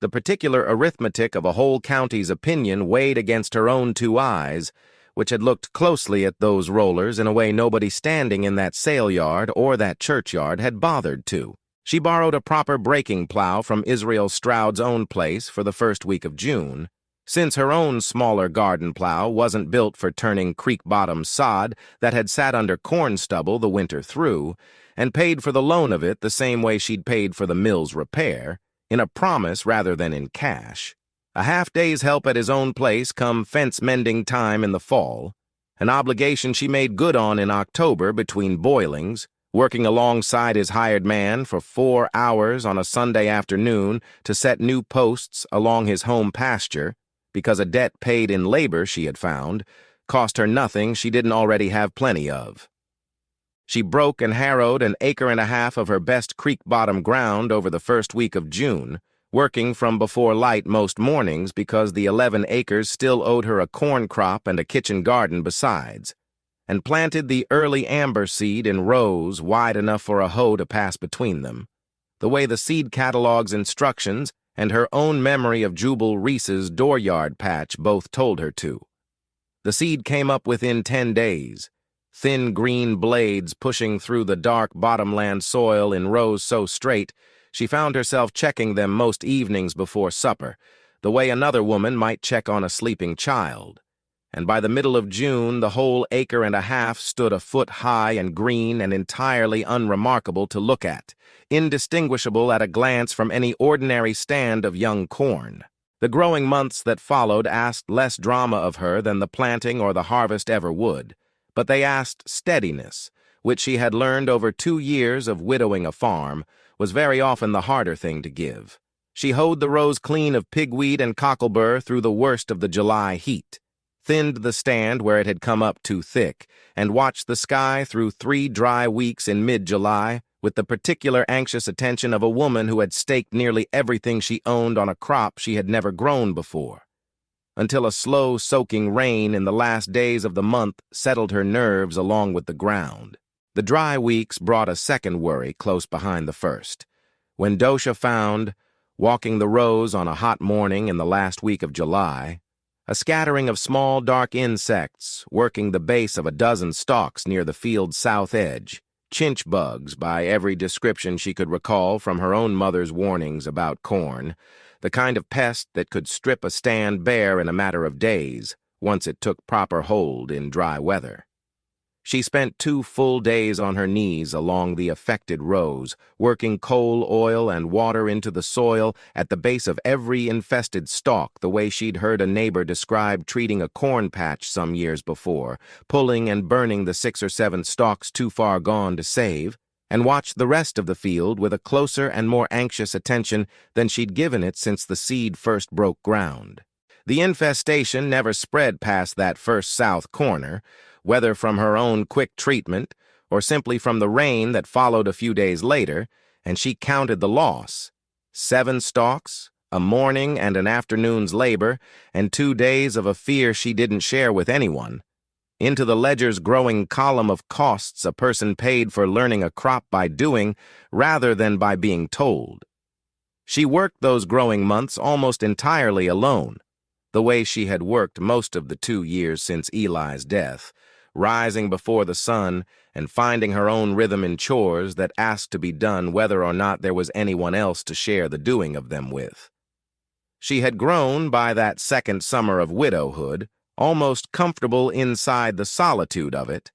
the particular arithmetic of a whole county's opinion weighed against her own two eyes, which had looked closely at those rollers in a way nobody standing in that sale yard or that churchyard had bothered to. She borrowed a proper breaking plow from Israel Stroud's own place for the first week of June, since her own smaller garden plow wasn't built for turning creek-bottom sod that had sat under corn stubble the winter through, and paid for the loan of it the same way she'd paid for the mill's repair, in a promise rather than in cash. A half-day's help at his own place come fence-mending time in the fall, an obligation she made good on in October between boilings, working alongside his hired man for 4 hours on a Sunday afternoon to set new posts along his home pasture, because a debt paid in labor she had found cost her nothing she didn't already have plenty of. She broke and harrowed an acre and a half of her best creek-bottom ground over the first week of June, working from before light most mornings because the 11 acres still owed her a corn crop and a kitchen garden besides, and planted the early amber seed in rows wide enough for a hoe to pass between them, the way the seed catalog's instructions and her own memory of Jubal Reese's dooryard patch both told her to. The seed came up within 10 days, thin green blades pushing through the dark bottomland soil in rows so straight she found herself checking them most evenings before supper, the way another woman might check on a sleeping child. And by the middle of June, the whole acre and a half stood a foot high and green and entirely unremarkable to look at, indistinguishable at a glance from any ordinary stand of young corn. The growing months that followed asked less drama of her than the planting or the harvest ever would, but they asked steadiness, which she had learned over 2 years of widowing a farm, was very often the harder thing to give. She hoed the rows clean of pigweed and cocklebur through the worst of the July heat, thinned the stand where it had come up too thick, and watched the sky through 3 dry weeks in mid-July with the particular anxious attention of a woman who had staked nearly everything she owned on a crop she had never grown before, until a slow soaking rain in the last days of the month settled her nerves along with the ground. The dry weeks brought a second worry close behind the first, when Docia found, walking the rows on a hot morning in the last week of July, a scattering of small dark insects working the base of a dozen stalks near the field's south edge, chinch bugs by every description she could recall from her own mother's warnings about corn, the kind of pest that could strip a stand bare in a matter of days, once it took proper hold in dry weather. She spent 2 full days on her knees along the affected rows, working coal oil and water into the soil at the base of every infested stalk the way she'd heard a neighbor describe treating a corn patch some years before, pulling and burning the 6 or 7 stalks too far gone to save, and watched the rest of the field with a closer and more anxious attention than she'd given it since the seed first broke ground. The infestation never spread past that first south corner, whether from her own quick treatment or simply from the rain that followed a few days later, and she counted the loss. 7 stalks, a morning and an afternoon's labor, and 2 days of a fear she didn't share with anyone, into the ledger's growing column of costs a person paid for learning a crop by doing rather than by being told. She worked those growing months almost entirely alone, the way she had worked most of the 2 years since Eli's death, rising before the sun and finding her own rhythm in chores that asked to be done whether or not there was anyone else to share the doing of them with. She had grown, by that second summer of widowhood, almost comfortable inside the solitude of it,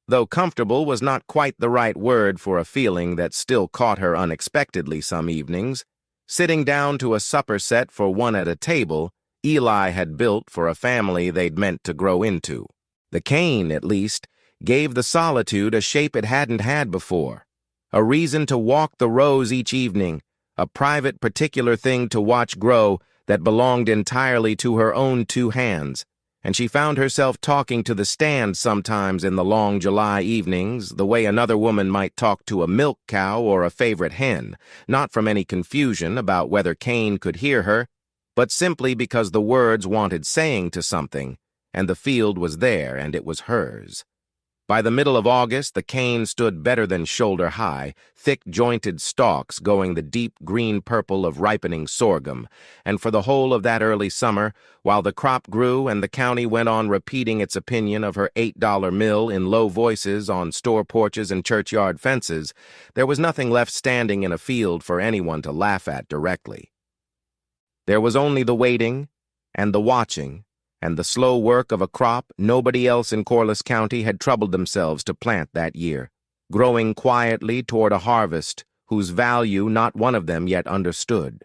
though comfortable was not quite the right word for a feeling that still caught her unexpectedly some evenings, sitting down to a supper set for one at a table Eli had built for a family they'd meant to grow into. The cane, at least, gave the solitude a shape it hadn't had before, a reason to walk the rows each evening, a private particular thing to watch grow that belonged entirely to her own 2 hands, and she found herself talking to the stand sometimes in the long July evenings the way another woman might talk to a milk cow or a favorite hen, not from any confusion about whether Cain could hear her, but simply because the words wanted saying to something, and the field was there and it was hers. By the middle of August, the cane stood better than shoulder-high, thick-jointed stalks going the deep green-purple of ripening sorghum, and for the whole of that early summer, while the crop grew and the county went on repeating its opinion of her $8 mill in low voices on store porches and churchyard fences, there was nothing left standing in a field for anyone to laugh at directly. There was only the waiting and the watching, and the slow work of a crop nobody else in Corliss County had troubled themselves to plant that year, growing quietly toward a harvest whose value not one of them yet understood.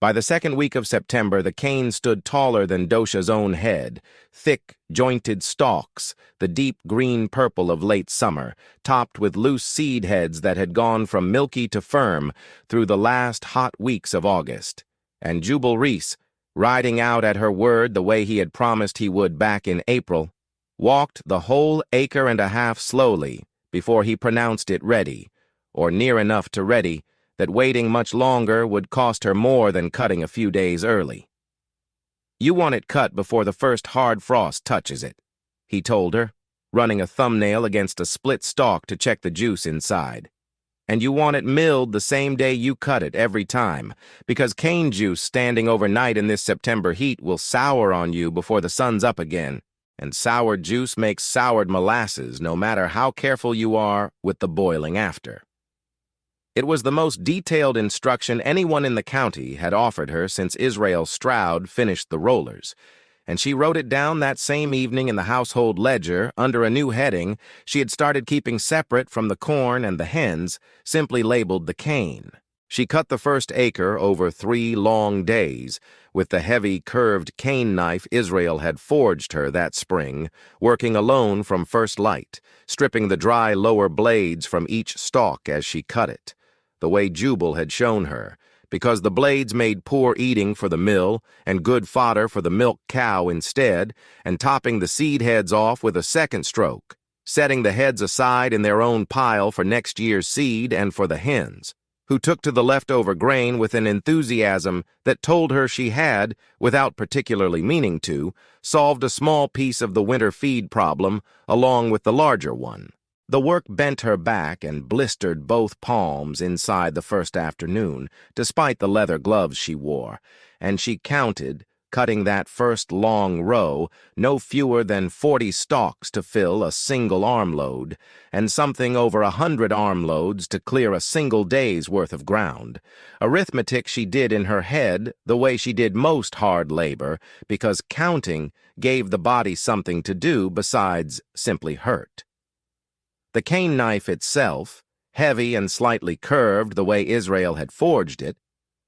By the second week of September, the cane stood taller than Docia's own head, thick, jointed stalks, the deep green-purple of late summer, topped with loose seed heads that had gone from milky to firm through the last hot weeks of August. And Jubal Reese, riding out at her word the way he had promised he would back in April, walked the whole acre and a half slowly before he pronounced it ready, or near enough to ready, that waiting much longer would cost her more than cutting a few days early. "You want it cut before the first hard frost touches it," he told her, running a thumbnail against a split stalk to check the juice inside. "And you want it milled the same day you cut it every time, because cane juice standing overnight in this September heat will sour on you before the sun's up again, and soured juice makes soured molasses no matter how careful you are with the boiling after." It was the most detailed instruction anyone in the county had offered her since Israel Stroud finished the rollers, and she wrote it down that same evening in the household ledger under a new heading she had started keeping separate from the corn and the hens, simply labeled the cane. She cut the first acre over 3 long days with the heavy, curved cane knife Israel had forged her that spring, working alone from first light, stripping the dry lower blades from each stalk as she cut it, the way Jubal had shown her, because the blades made poor eating for the mill and good fodder for the milk cow instead, and topping the seed heads off with a second stroke, setting the heads aside in their own pile for next year's seed and for the hens, who took to the leftover grain with an enthusiasm that told her she had, without particularly meaning to, solved a small piece of the winter feed problem along with the larger one. The work bent her back and blistered both palms inside the first afternoon, despite the leather gloves she wore, and she counted, cutting that first long row, no fewer than 40 stalks to fill a single armload, and something over 100 armloads to clear a single day's worth of ground. Arithmetic she did in her head the way she did most hard labor, because counting gave the body something to do besides simply hurt. The cane knife itself, heavy and slightly curved the way Israel had forged it,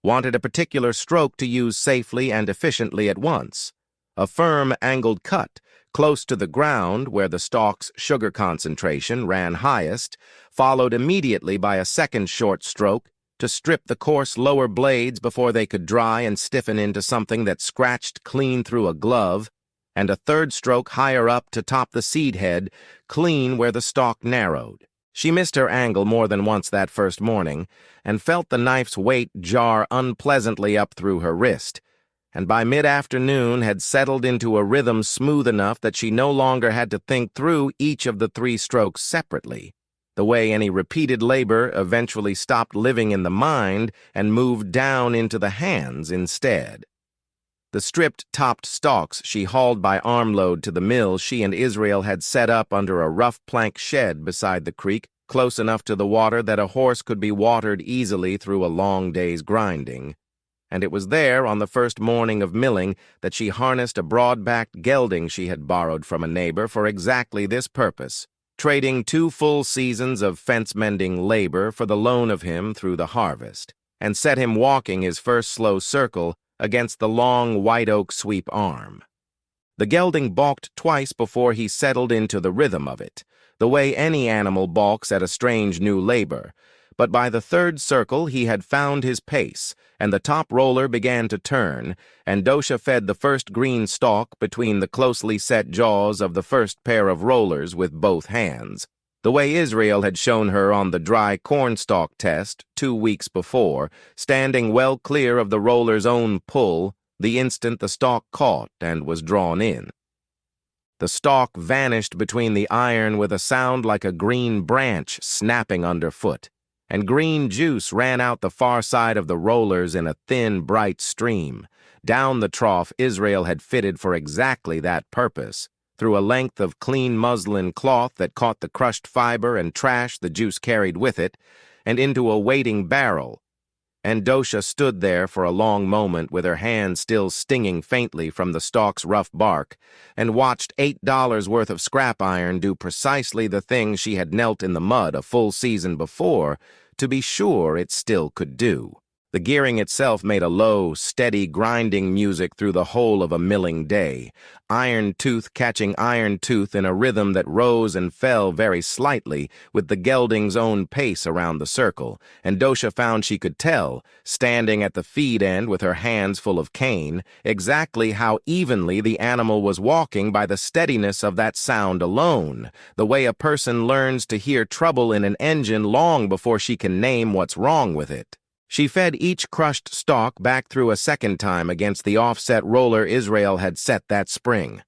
wanted a particular stroke to use safely and efficiently at once, a firm angled cut close to the ground where the stalk's sugar concentration ran highest, followed immediately by a second short stroke to strip the coarse lower blades before they could dry and stiffen into something that scratched clean through a glove, and a third stroke higher up to top the seed head, clean where the stalk narrowed. She missed her angle more than once that first morning, and felt the knife's weight jar unpleasantly up through her wrist, and by mid-afternoon had settled into a rhythm smooth enough that she no longer had to think through each of the 3 strokes separately, the way any repeated labor eventually stopped living in the mind and moved down into the hands instead. The stripped, topped stalks she hauled by armload to the mill she and Israel had set up under a rough plank shed beside the creek, close enough to the water that a horse could be watered easily through a long day's grinding. And it was there, on the first morning of milling, that she harnessed a broad-backed gelding she had borrowed from a neighbor for exactly this purpose, trading 2 full seasons of fence-mending labor for the loan of him through the harvest, and set him walking his first slow circle against the long white oak sweep arm. The gelding balked twice before he settled into the rhythm of it, the way any animal balks at a strange new labor, but by the 3rd circle he had found his pace, and the top roller began to turn, and Docia fed the first green stalk between the closely set jaws of the first pair of rollers with both hands, the way Israel had shown her on the dry cornstalk test 2 weeks before, standing well clear of the roller's own pull the instant the stalk caught and was drawn in. The stalk vanished between the iron with a sound like a green branch snapping underfoot, and green juice ran out the far side of the rollers in a thin, bright stream. Down the trough Israel had fitted for exactly that purpose, through a length of clean muslin cloth that caught the crushed fiber and trash the juice carried with it, and into a waiting barrel. And Docia stood there for a long moment with her hand still stinging faintly from the stalk's rough bark, and watched $8 worth of scrap iron do precisely the thing she had knelt in the mud a full season before to be sure it still could do. The gearing itself made a low, steady, grinding music through the whole of a milling day, iron tooth catching iron tooth in a rhythm that rose and fell very slightly with the gelding's own pace around the circle, and Docia found she could tell, standing at the feed end with her hands full of cane, exactly how evenly the animal was walking by the steadiness of that sound alone, the way a person learns to hear trouble in an engine long before she can name what's wrong with it. She fed each crushed stalk back through a second time against the offset roller Israel had set that spring,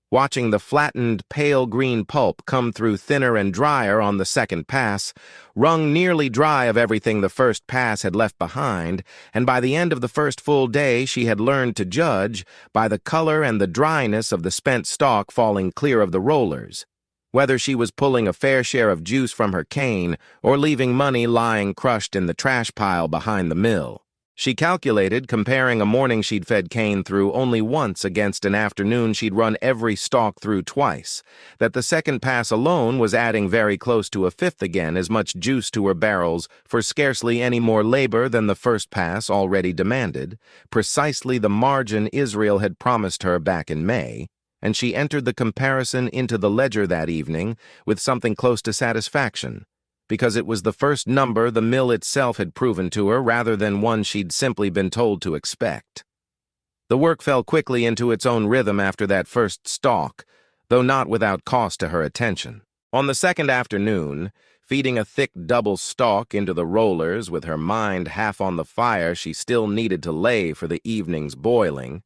watching the flattened, pale green pulp come through thinner and drier on the second pass, wrung nearly dry of everything the first pass had left behind, and by the end of the first full day she had learned to judge by the color and the dryness of the spent stalk falling clear of the rollers, whether she was pulling a fair share of juice from her cane or leaving money lying crushed in the trash pile behind the mill. She calculated, comparing a morning she'd fed cane through only once against an afternoon she'd run every stalk through twice, that the second pass alone was adding very close to a fifth again as much juice to her barrels for scarcely any more labor than the first pass already demanded, precisely the margin Israel had promised her back in May, and she entered the comparison into the ledger that evening with something close to satisfaction, because it was the first number the mill itself had proven to her rather than one she'd simply been told to expect. The work fell quickly into its own rhythm after that first stalk, though not without cost to her attention. On the second afternoon, feeding a thick double stalk into the rollers with her mind half on the fire she still needed to lay for the evening's boiling,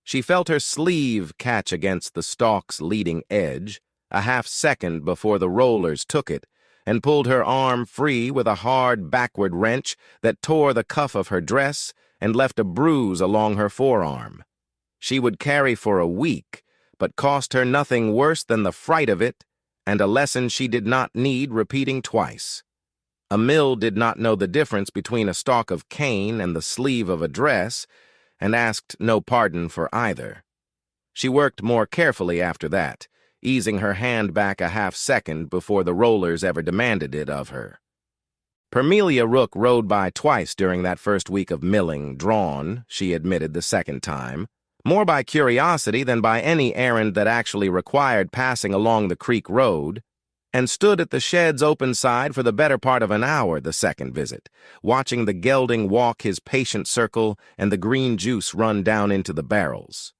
she felt her sleeve catch against the stalk's leading edge a half-second before the rollers took it, and pulled her arm free with a hard backward wrench that tore the cuff of her dress and left a bruise along her forearm. She would carry for a week, but cost her nothing worse than the fright of it, and a lesson she did not need repeating twice. A mill did not know the difference between a stalk of cane and the sleeve of a dress, and asked no pardon for either. She worked more carefully after that, easing her hand back a half-second before the rollers ever demanded it of her. Parmelia Rook rode by twice during that first week of milling, drawn, she admitted the second time, more by curiosity than by any errand that actually required passing along the creek road, and stood at the shed's open side for the better part of an hour the second visit, watching the gelding walk his patient circle and the green juice run down into the barrels.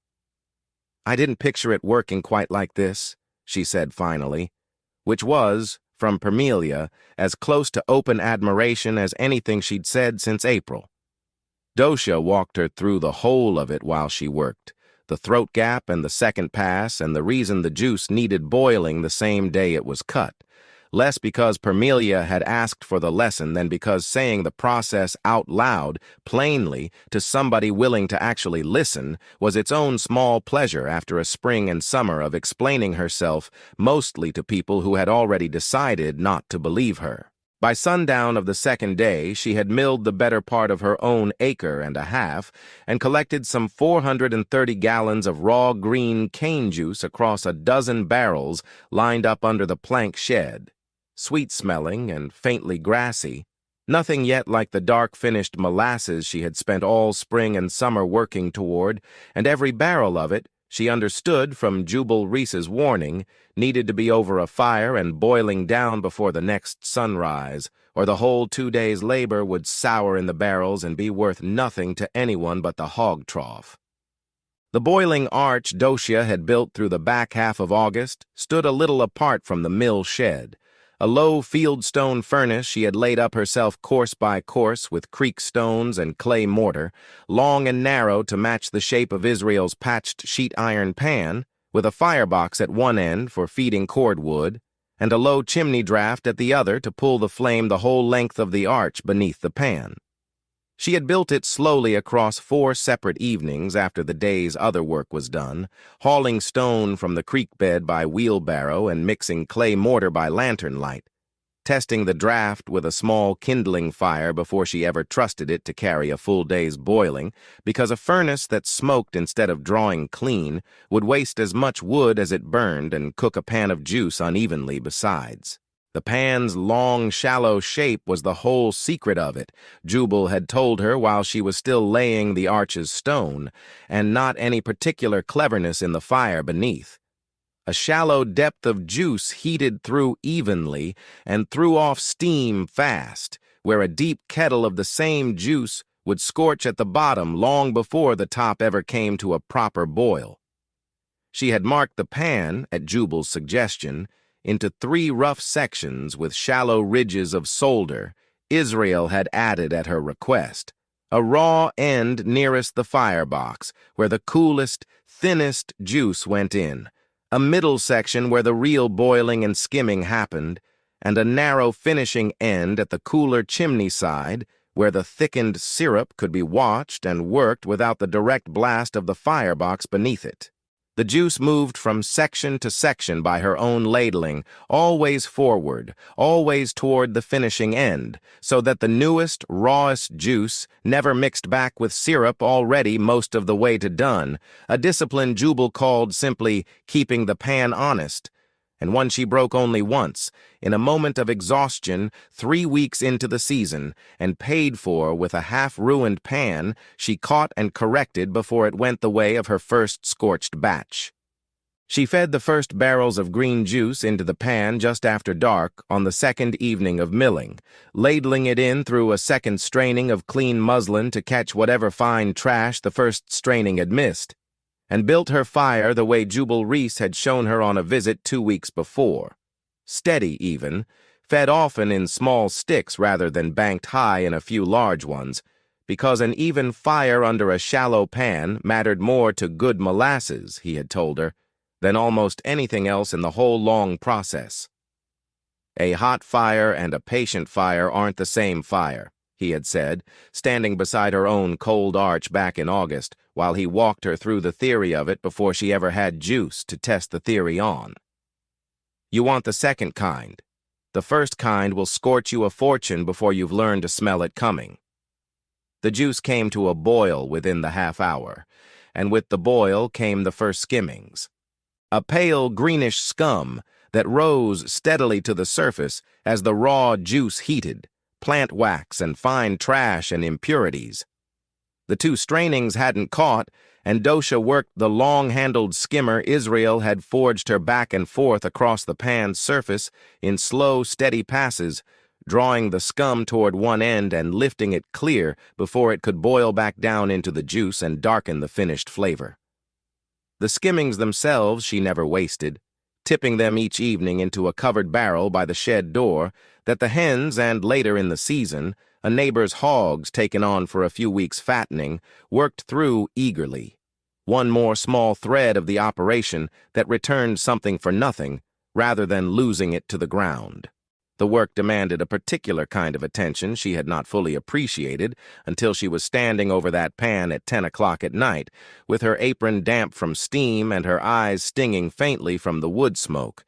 "I didn't picture it working quite like this," she said finally, which was, from Parmelia, as close to open admiration as anything she'd said since April. Docia walked her through the whole of it while she worked, the throat gap and the second pass and the reason the juice needed boiling the same day it was cut, less because Parmelia had asked for the lesson than because saying the process out loud, plainly, to somebody willing to actually listen was its own small pleasure after a spring and summer of explaining herself mostly to people who had already decided not to believe her. By sundown of the second day, she had milled the better part of her own acre and a half and collected some 430 gallons of raw green cane juice across a dozen barrels lined up under the plank shed, sweet-smelling and faintly grassy, nothing yet like the dark-finished molasses she had spent all spring and summer working toward, and every barrel of it, she understood from Jubal Reese's warning, needed to be over a fire and boiling down before the next sunrise, or the whole 2 days' labor would sour in the barrels and be worth nothing to anyone but the hog trough. The boiling arch Docia had built through the back half of August stood a little apart from the mill shed, a low fieldstone furnace she had laid up herself course by course with creek stones and clay mortar, long and narrow to match the shape of Israel's patched sheet iron pan, with a firebox at one end for feeding cordwood, and a low chimney draft at the other to pull the flame the whole length of the arch beneath the pan. She had built it slowly across 4 separate evenings after the day's other work was done, hauling stone from the creek bed by wheelbarrow and mixing clay mortar by lantern light, testing the draft with a small kindling fire before she ever trusted it to carry a full day's boiling, because a furnace that smoked instead of drawing clean would waste as much wood as it burned and cook a pan of juice unevenly besides. The pan's long, shallow shape was the whole secret of it, Jubal had told her while she was still laying the arch's stone, and not any particular cleverness in the fire beneath. A shallow depth of juice heated through evenly and threw off steam fast, where a deep kettle of the same juice would scorch at the bottom long before the top ever came to a proper boil. She had marked the pan, at Jubal's suggestion, into 3 rough sections with shallow ridges of solder Israel had added at her request, a raw end nearest the firebox, where the coolest, thinnest juice went in, a middle section where the real boiling and skimming happened, and a narrow finishing end at the cooler chimney side, where the thickened syrup could be watched and worked without the direct blast of the firebox beneath it. The juice moved from section to section by her own ladling, always forward, always toward the finishing end, so that the newest, rawest juice never mixed back with syrup already most of the way to done, a discipline Jubal called simply keeping the pan honest, and one she broke only once, in a moment of exhaustion 3 weeks into the season, and paid for with a half-ruined pan she caught and corrected before it went the way of her first scorched batch. She fed the first barrels of green juice into the pan just after dark on the second evening of milling, ladling it in through a second straining of clean muslin to catch whatever fine trash the first straining had missed, and built her fire the way Jubal Reese had shown her on a visit 2 weeks before. Steady, even, fed often in small sticks rather than banked high in a few large ones, because an even fire under a shallow pan mattered more to good molasses, he had told her, than almost anything else in the whole long process. A hot fire and a patient fire aren't the same fire, he had said, standing beside her own cold arch back in August, while he walked her through the theory of it before she ever had juice to test the theory on. You want the second kind. The first kind will scorch you a fortune before you've learned to smell it coming. The juice came to a boil within the half hour, and with the boil came the first skimmings. A pale greenish scum that rose steadily to the surface as the raw juice heated, plant wax and fine trash and impurities. The 2 strainings hadn't caught, and Docia worked the long-handled skimmer Israel had forged her back and forth across the pan's surface in slow, steady passes, drawing the scum toward one end and lifting it clear before it could boil back down into the juice and darken the finished flavor. The skimmings themselves she never wasted, tipping them each evening into a covered barrel by the shed door that the hens and, later in the season, a neighbor's hogs taken on for a few weeks' fattening, worked through eagerly. One more small thread of the operation that returned something for nothing, rather than losing it to the ground. The work demanded a particular kind of attention she had not fully appreciated until she was standing over that pan at 10 o'clock at night, with her apron damp from steam and her eyes stinging faintly from the wood smoke.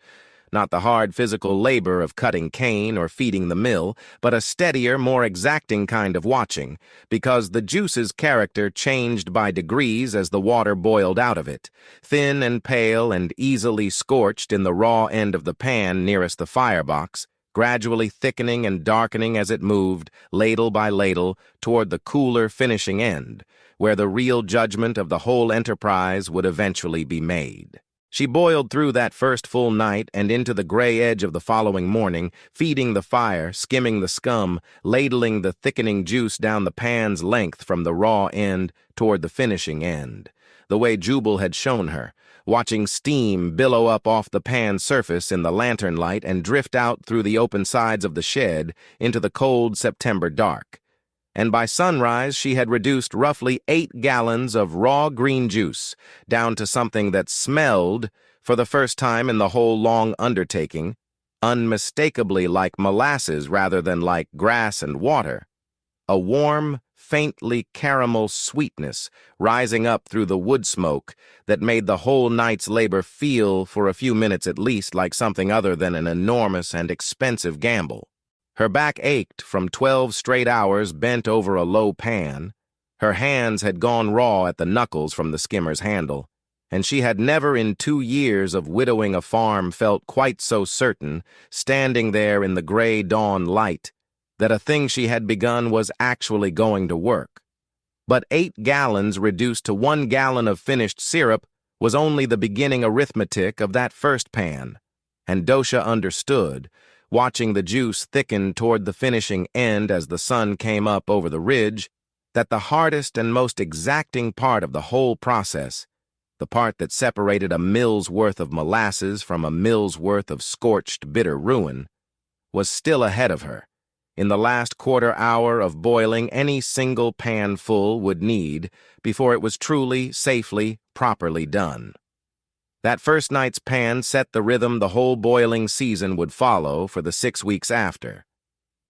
Not the hard physical labor of cutting cane or feeding the mill, but a steadier, more exacting kind of watching, because the juice's character changed by degrees as the water boiled out of it, thin and pale and easily scorched in the raw end of the pan nearest the firebox, gradually thickening and darkening as it moved, ladle by ladle, toward the cooler finishing end, where the real judgment of the whole enterprise would eventually be made. She boiled through that first full night and into the gray edge of the following morning, feeding the fire, skimming the scum, ladling the thickening juice down the pan's length from the raw end toward the finishing end, the way Jubal had shown her, watching steam billow up off the pan surface in the lantern light and drift out through the open sides of the shed into the cold September dark. and by sunrise she had reduced roughly 8 gallons of raw green juice down to something that smelled, for the first time in the whole long undertaking, unmistakably like molasses rather than like grass and water. A warm, faintly caramel sweetness rising up through the wood smoke that made the whole night's labor feel, for a few minutes at least, like something other than an enormous and expensive gamble. Her back ached from 12 straight hours bent over a low pan. Her hands had gone raw at the knuckles from the skimmer's handle, and she had never in 2 years of widowing a farm felt quite so certain, standing there in the gray dawn light, that a thing she had begun was actually going to work. But 8 gallons reduced to 1 gallon of finished syrup was only the beginning arithmetic of that first pan, and Docia understood, watching the juice thicken toward the finishing end as the sun came up over the ridge, that the hardest and most exacting part of the whole process, the part that separated a mill's worth of molasses from a mill's worth of scorched, bitter ruin, was still ahead of her. In the last quarter hour of boiling any single pan full would need before it was truly, safely, properly done. That first night's pan set the rhythm the whole boiling season would follow for the 6 weeks after.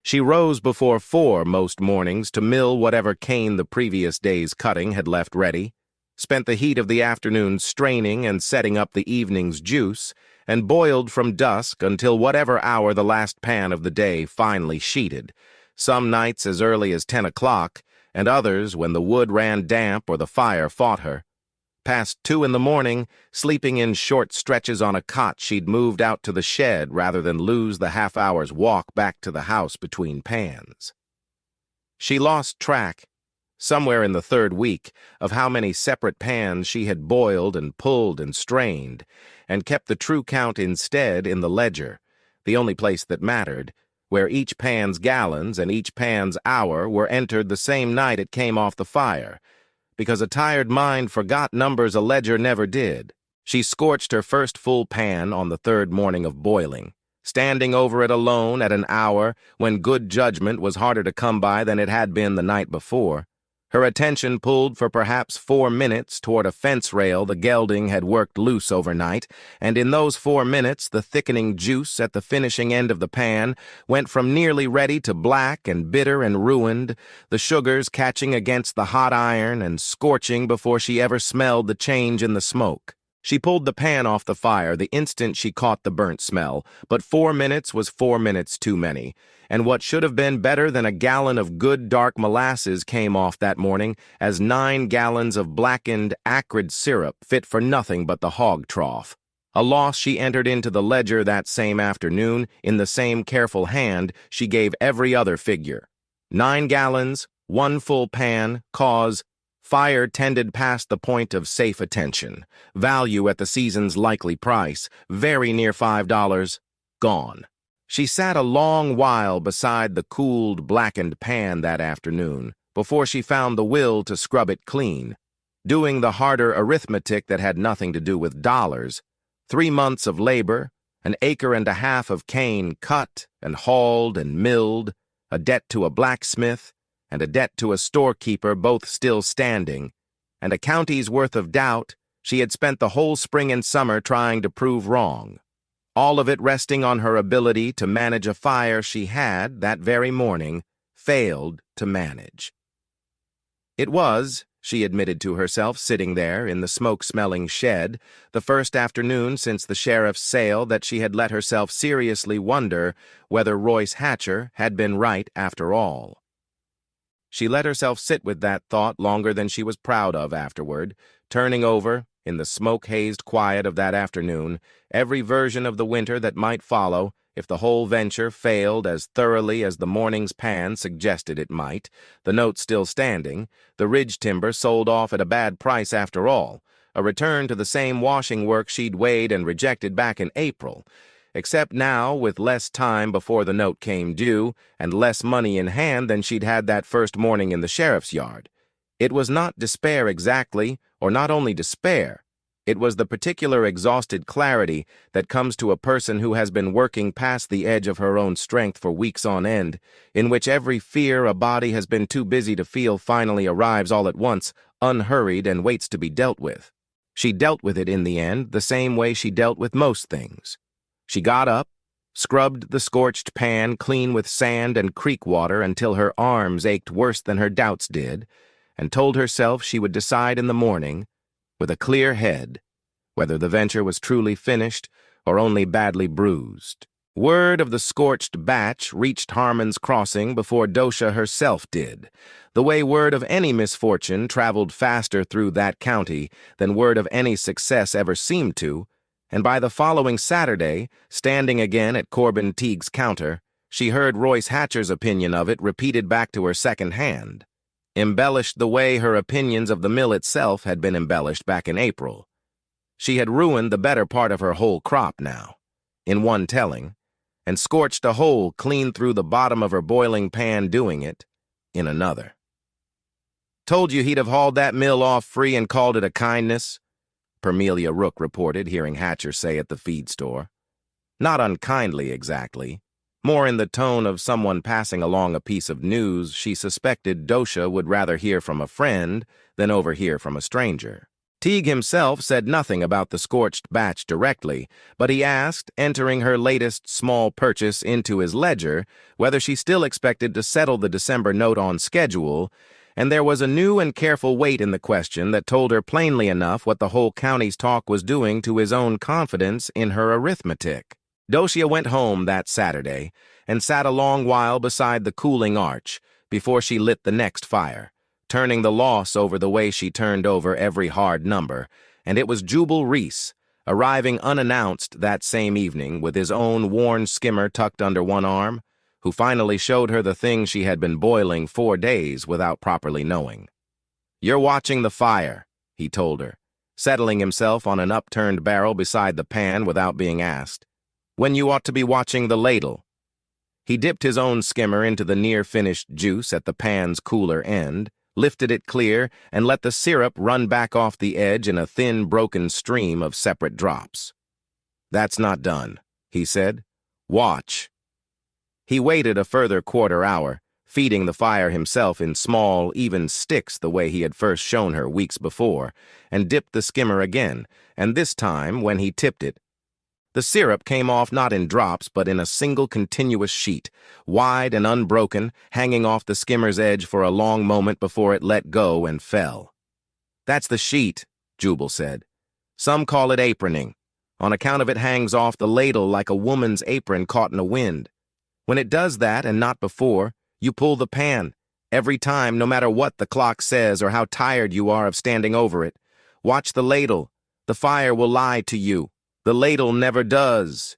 She rose before 4 most mornings to mill whatever cane the previous day's cutting had left ready, spent the heat of the afternoon straining and setting up the evening's juice, and boiled from dusk until whatever hour the last pan of the day finally sheeted, some nights as early as 10 o'clock, and others when the wood ran damp or the fire fought her. Past 2 in the morning, sleeping in short stretches on a cot she'd moved out to the shed rather than lose the half-hour's walk back to the house between pans. She lost track, somewhere in the 3rd week, of how many separate pans she had boiled and pulled and strained, and kept the true count instead in the ledger, the only place that mattered, where each pan's gallons and each pan's hour were entered the same night it came off the fire, because a tired mind forgot numbers a ledger never did. She scorched her first full pan on the 3rd morning of boiling, standing over it alone at an hour when good judgment was harder to come by than it had been the night before. Her attention pulled for perhaps 4 minutes toward a fence rail the gelding had worked loose overnight, and in those 4 minutes the thickening juice at the finishing end of the pan went from nearly ready to black and bitter and ruined, the sugars catching against the hot iron and scorching before she ever smelled the change in the smoke. She pulled the pan off the fire the instant she caught the burnt smell, but 4 minutes was 4 minutes too many, and what should have been better than a gallon of good dark molasses came off that morning as 9 gallons of blackened, acrid syrup fit for nothing but the hog trough, a loss she entered into the ledger that same afternoon in the same careful hand she gave every other figure. 9 gallons, 1 full pan, cause fire tended past the point of safe attention, value at the season's likely price, very near $5, gone. She sat a long while beside the cooled, blackened pan that afternoon before she found the will to scrub it clean, doing the harder arithmetic that had nothing to do with dollars. 3 months of labor, an acre and a half of cane cut and hauled and milled, a debt to a blacksmith, and a debt to a storekeeper both still standing, and a county's worth of doubt she had spent the whole spring and summer trying to prove wrong, all of it resting on her ability to manage a fire she had, that very morning, failed to manage. It was, she admitted to herself sitting there in the smoke-smelling shed, the first afternoon since the sheriff's sale that she had let herself seriously wonder whether Royce Hatcher had been right after all. She let herself sit with that thought longer than she was proud of afterward, turning over, in the smoke-hazed quiet of that afternoon, every version of the winter that might follow if the whole venture failed as thoroughly as the morning's pan suggested it might, the note still standing, the ridge timber sold off at a bad price after all, a return to the same washing work she'd weighed and rejected back in April, except now with less time before the note came due and less money in hand than she'd had that first morning in the sheriff's yard. It was not despair exactly, or not only despair. It was the particular exhausted clarity that comes to a person who has been working past the edge of her own strength for weeks on end, in which every fear a body has been too busy to feel finally arrives all at once, unhurried, and waits to be dealt with. She dealt with it in the end the same way she dealt with most things. She got up, scrubbed the scorched pan clean with sand and creek water until her arms ached worse than her doubts did, and told herself she would decide in the morning, with a clear head, whether the venture was truly finished or only badly bruised. Word of the scorched batch reached Harmon's Crossing before Docia herself did, the way word of any misfortune traveled faster through that county than word of any success ever seemed to, and by the following Saturday, standing again at Corbin Teague's counter, she heard Royce Hatcher's opinion of it repeated back to her second hand, embellished the way her opinions of the mill itself had been embellished back in April. She had ruined the better part of her whole crop now, in one telling, and scorched a hole clean through the bottom of her boiling pan doing it, in another. "Told you he'd have hauled that mill off free and called it a kindness," Permelia Rook reported, hearing Hatcher say at the feed store. Not unkindly, exactly. More in the tone of someone passing along a piece of news she suspected Docia would rather hear from a friend than overhear from a stranger. Teague himself said nothing about the scorched batch directly, but he asked, entering her latest small purchase into his ledger, whether she still expected to settle the December note on schedule, and there was a new and careful weight in the question that told her plainly enough what the whole county's talk was doing to his own confidence in her arithmetic. Docia went home that Saturday and sat a long while beside the cooling arch before she lit the next fire, turning the loss over the way she turned over every hard number, and it was Jubal Reese, arriving unannounced that same evening with his own worn skimmer tucked under one arm, who finally showed her the thing she had been boiling 4 days without properly knowing. "You're watching the fire," he told her, settling himself on an upturned barrel beside the pan without being asked, "when you ought to be watching the ladle." He dipped his own skimmer into the near-finished juice at the pan's cooler end, lifted it clear, and let the syrup run back off the edge in a thin, broken stream of separate drops. "That's not done," he said. "Watch." He waited a further quarter hour, feeding the fire himself in small, even sticks the way he had first shown her weeks before, and dipped the skimmer again, and this time, when he tipped it, the syrup came off not in drops, but in a single continuous sheet, wide and unbroken, hanging off the skimmer's edge for a long moment before it let go and fell. "That's the sheet," Jubal said. "Some call it aproning. On account of it hangs off the ladle like a woman's apron caught in a wind. When it does that, and not before, you pull the pan, every time, no matter what the clock says or how tired you are of standing over it. Watch the ladle. The fire will lie to you. The ladle never does."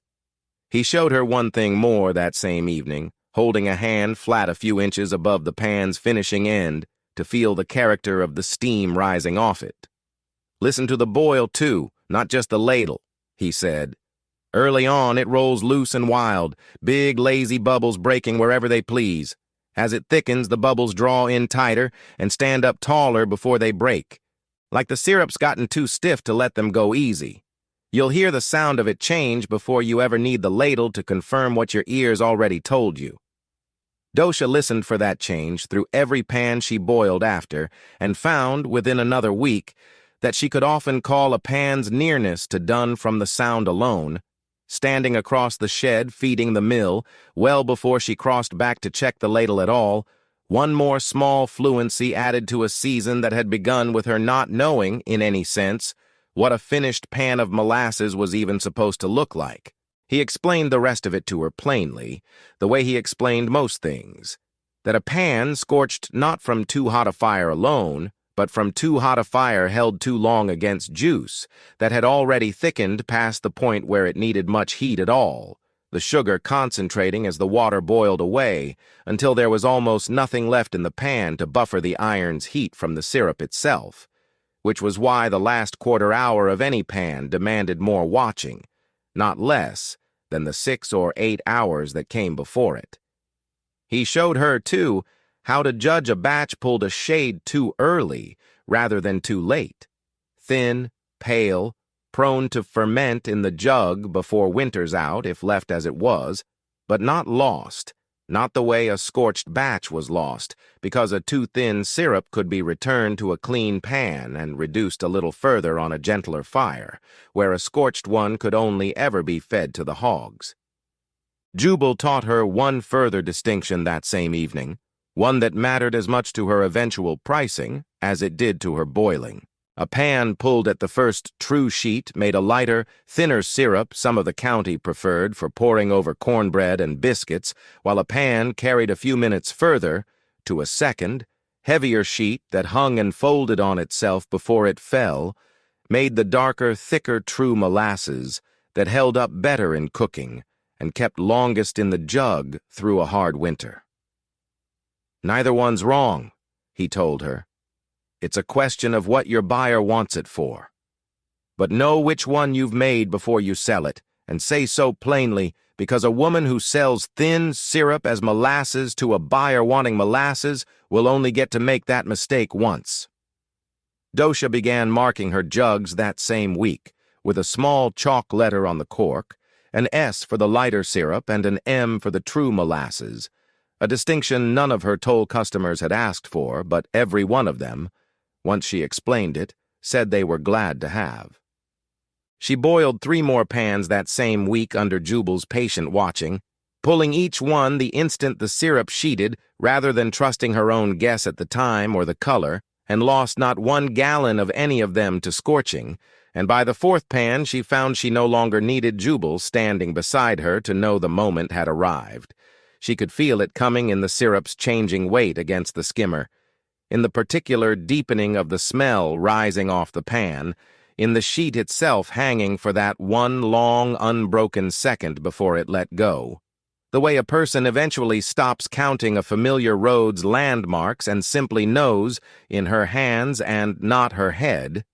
He showed her one thing more that same evening, holding a hand flat a few inches above the pan's finishing end to feel the character of the steam rising off it. "Listen to the boil, too, not just the ladle," he said. "Early on, it rolls loose and wild, big, lazy bubbles breaking wherever they please. As it thickens, the bubbles draw in tighter and stand up taller before they break, like the syrup's gotten too stiff to let them go easy. You'll hear the sound of it change before you ever need the ladle to confirm what your ears already told you." Docia listened for that change through every pan she boiled after, and found, within another week, that she could often call a pan's nearness to done from the sound alone, standing across the shed feeding the mill, well before she crossed back to check the ladle at all, one more small fluency added to a season that had begun with her not knowing, in any sense, what a finished pan of molasses was even supposed to look like. He explained the rest of it to her plainly, the way he explained most things, that a pan scorched not from too hot a fire alone, but from too hot a fire held too long against juice, that had already thickened past the point where it needed much heat at all, the sugar concentrating as the water boiled away, until there was almost nothing left in the pan to buffer the iron's heat from the syrup itself, which was why the last quarter hour of any pan demanded more watching, not less than the 6 or 8 hours that came before it. He showed her, too, how to judge a batch pulled a shade too early rather than too late. Thin, pale, prone to ferment in the jug before winter's out if left as it was, but not lost, not the way a scorched batch was lost, because a too thin syrup could be returned to a clean pan and reduced a little further on a gentler fire, where a scorched one could only ever be fed to the hogs. Jubal taught her one further distinction that same evening, one that mattered as much to her eventual pricing as it did to her boiling. A pan pulled at the first true sheet made a lighter, thinner syrup some of the county preferred for pouring over cornbread and biscuits, while a pan carried a few minutes further to a second, heavier sheet that hung and folded on itself before it fell, made the darker, thicker true molasses that held up better in cooking and kept longest in the jug through a hard winter. "Neither one's wrong," he told her. "It's a question of what your buyer wants it for. But know which one you've made before you sell it, and say so plainly, because a woman who sells thin syrup as molasses to a buyer wanting molasses will only get to make that mistake once." Docia began marking her jugs that same week, with a small chalk letter on the cork, an S for the lighter syrup and an M for the true molasses, a distinction none of her toll customers had asked for, but every one of them, once she explained it, said they were glad to have. She boiled 3 more pans that same week under Jubal's patient watching, pulling each one the instant the syrup sheeted rather than trusting her own guess at the time or the color, and lost not 1 gallon of any of them to scorching, and by the 4th pan she found she no longer needed Jubal standing beside her to know the moment had arrived. She could feel it coming in the syrup's changing weight against the skimmer, in the particular deepening of the smell rising off the pan, in the sheet itself hanging for that one long, unbroken second before it let go. The way a person eventually stops counting a familiar road's landmarks and simply knows, in her hands and not her head,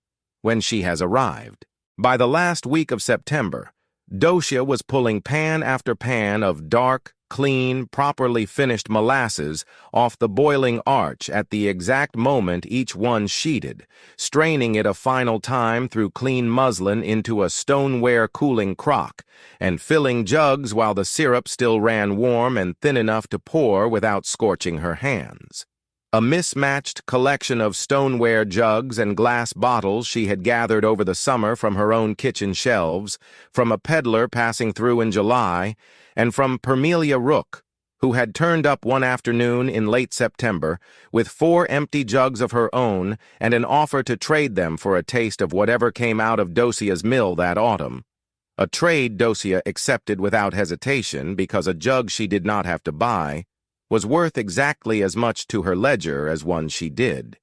when she has arrived. By the last week of September, Docia was pulling pan after pan of dark, clean, properly finished molasses off the boiling arch at the exact moment each one sheeted, straining it a final time through clean muslin into a stoneware cooling crock, and filling jugs while the syrup still ran warm and thin enough to pour without scorching her hands. A mismatched collection of stoneware jugs and glass bottles she had gathered over the summer from her own kitchen shelves, from a peddler passing through in July, and from Permelia Rook, who had turned up one afternoon in late September with 4 empty jugs of her own and an offer to trade them for a taste of whatever came out of Docia's mill that autumn. A trade Docia accepted without hesitation because a jug she did not have to buy was worth exactly as much to her ledger as one she did,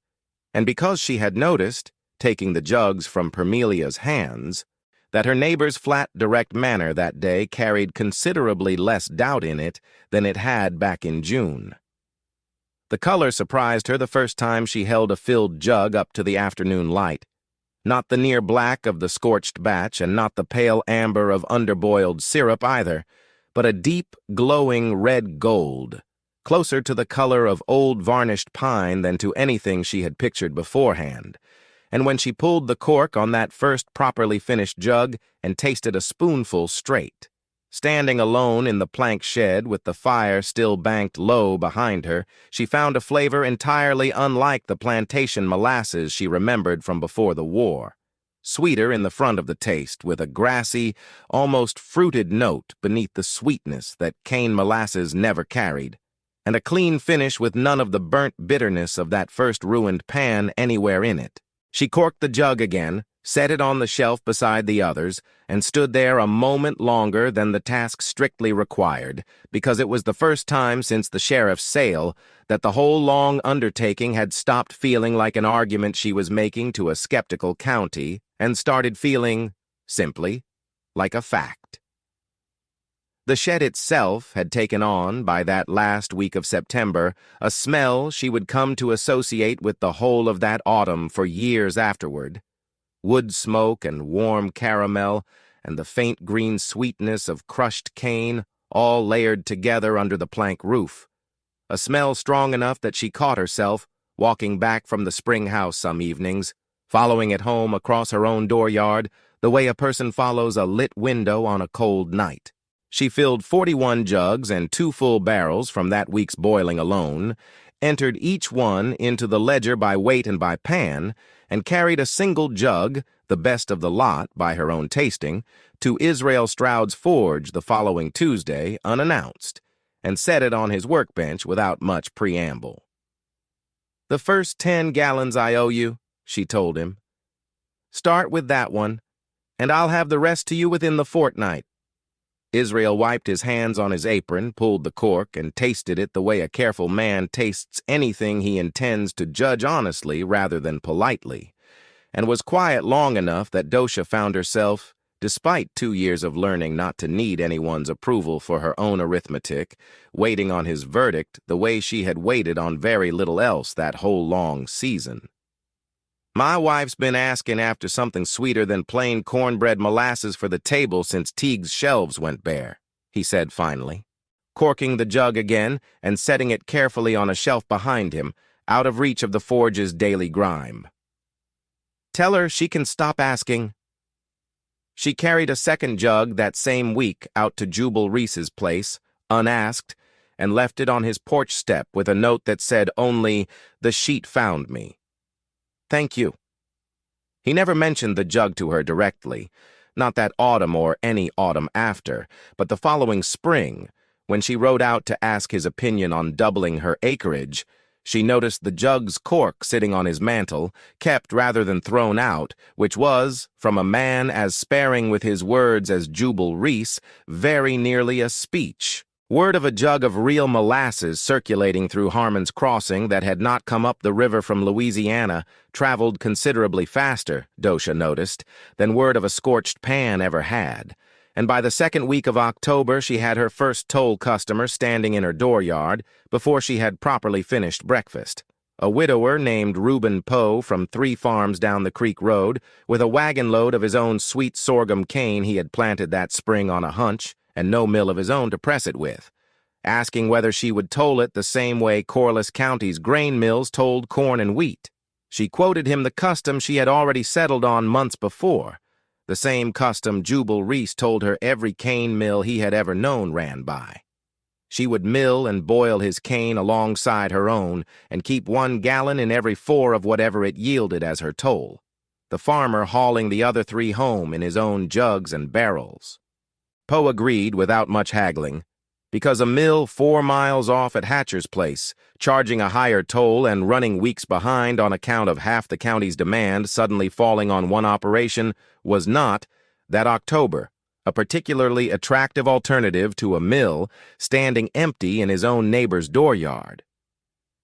and because she had noticed, taking the jugs from Permelia's hands, that her neighbor's flat, direct manner that day carried considerably less doubt in it than it had back in June. The color surprised her the first time she held a filled jug up to the afternoon light, not the near black of the scorched batch and not the pale amber of underboiled syrup either, but a deep, glowing red gold, closer to the color of old varnished pine than to anything she had pictured beforehand. And when she pulled the cork on that first properly finished jug and tasted a spoonful straight, standing alone in the plank shed with the fire still banked low behind her, she found a flavor entirely unlike the plantation molasses she remembered from before the war. Sweeter in the front of the taste, with a grassy, almost fruited note beneath the sweetness that cane molasses never carried, and a clean finish with none of the burnt bitterness of that first ruined pan anywhere in it. She corked the jug again, set it on the shelf beside the others, and stood there a moment longer than the task strictly required, because it was the first time since the sheriff's sale that the whole long undertaking had stopped feeling like an argument she was making to a skeptical county and started feeling, simply, like a fact. The shed itself had taken on, by that last week of September, a smell she would come to associate with the whole of that autumn for years afterward. Wood smoke and warm caramel and the faint green sweetness of crushed cane all layered together under the plank roof. A smell strong enough that she caught herself, walking back from the spring house some evenings, following it home across her own dooryard the way a person follows a lit window on a cold night. She filled 41 jugs and 2 full barrels from that week's boiling alone, entered each one into the ledger by weight and by pan, and carried a single jug, the best of the lot by her own tasting, to Israel Stroud's forge the following Tuesday unannounced, and set it on his workbench without much preamble. "The first 10 gallons I owe you," she told him. "Start with that one, and I'll have the rest to you within the fortnight." Israel wiped his hands on his apron, pulled the cork, and tasted it the way a careful man tastes anything he intends to judge honestly rather than politely, and was quiet long enough that Docia found herself, despite 2 years of learning not to need anyone's approval for her own arithmetic, waiting on his verdict the way she had waited on very little else that whole long season. "My wife's been asking after something sweeter than plain cornbread molasses for the table since Teague's shelves went bare," he said finally, corking the jug again and setting it carefully on a shelf behind him, out of reach of the forge's daily grime. "Tell her she can stop asking." She carried a second jug that same week out to Jubal Reese's place, unasked, and left it on his porch step with a note that said only, "The sheet found me." "Thank you." He never mentioned the jug to her directly, not that autumn or any autumn after, but the following spring, when she rode out to ask his opinion on doubling her acreage, she noticed the jug's cork sitting on his mantel, kept rather than thrown out, which was, from a man as sparing with his words as Jubal Reese, very nearly a speech. Word of a jug of real molasses circulating through Harmon's Crossing that had not come up the river from Louisiana traveled considerably faster, Docia noticed, than word of a scorched pan ever had. And by the second week of October she had her first toll customer standing in her dooryard before she had properly finished breakfast. A widower named Reuben Poe from 3 farms down the creek road, with a wagon load of his own sweet sorghum-cane he had planted that spring on a hunch, and no mill of his own to press it with, asking whether she would toll it the same way Corliss County's grain mills tolled corn and wheat. She quoted him the custom she had already settled on months before, the same custom Jubal Reese told her every cane mill he had ever known ran by. She would mill and boil his cane alongside her own and keep 1 gallon in every 4 of whatever it yielded as her toll, the farmer hauling the other 3 home in his own jugs and barrels. Poe agreed without much haggling, because a mill 4 miles off at Hatcher's place, charging a higher toll and running weeks behind on account of half the county's demand suddenly falling on one operation, was not, that October, a particularly attractive alternative to a mill standing empty in his own neighbor's dooryard.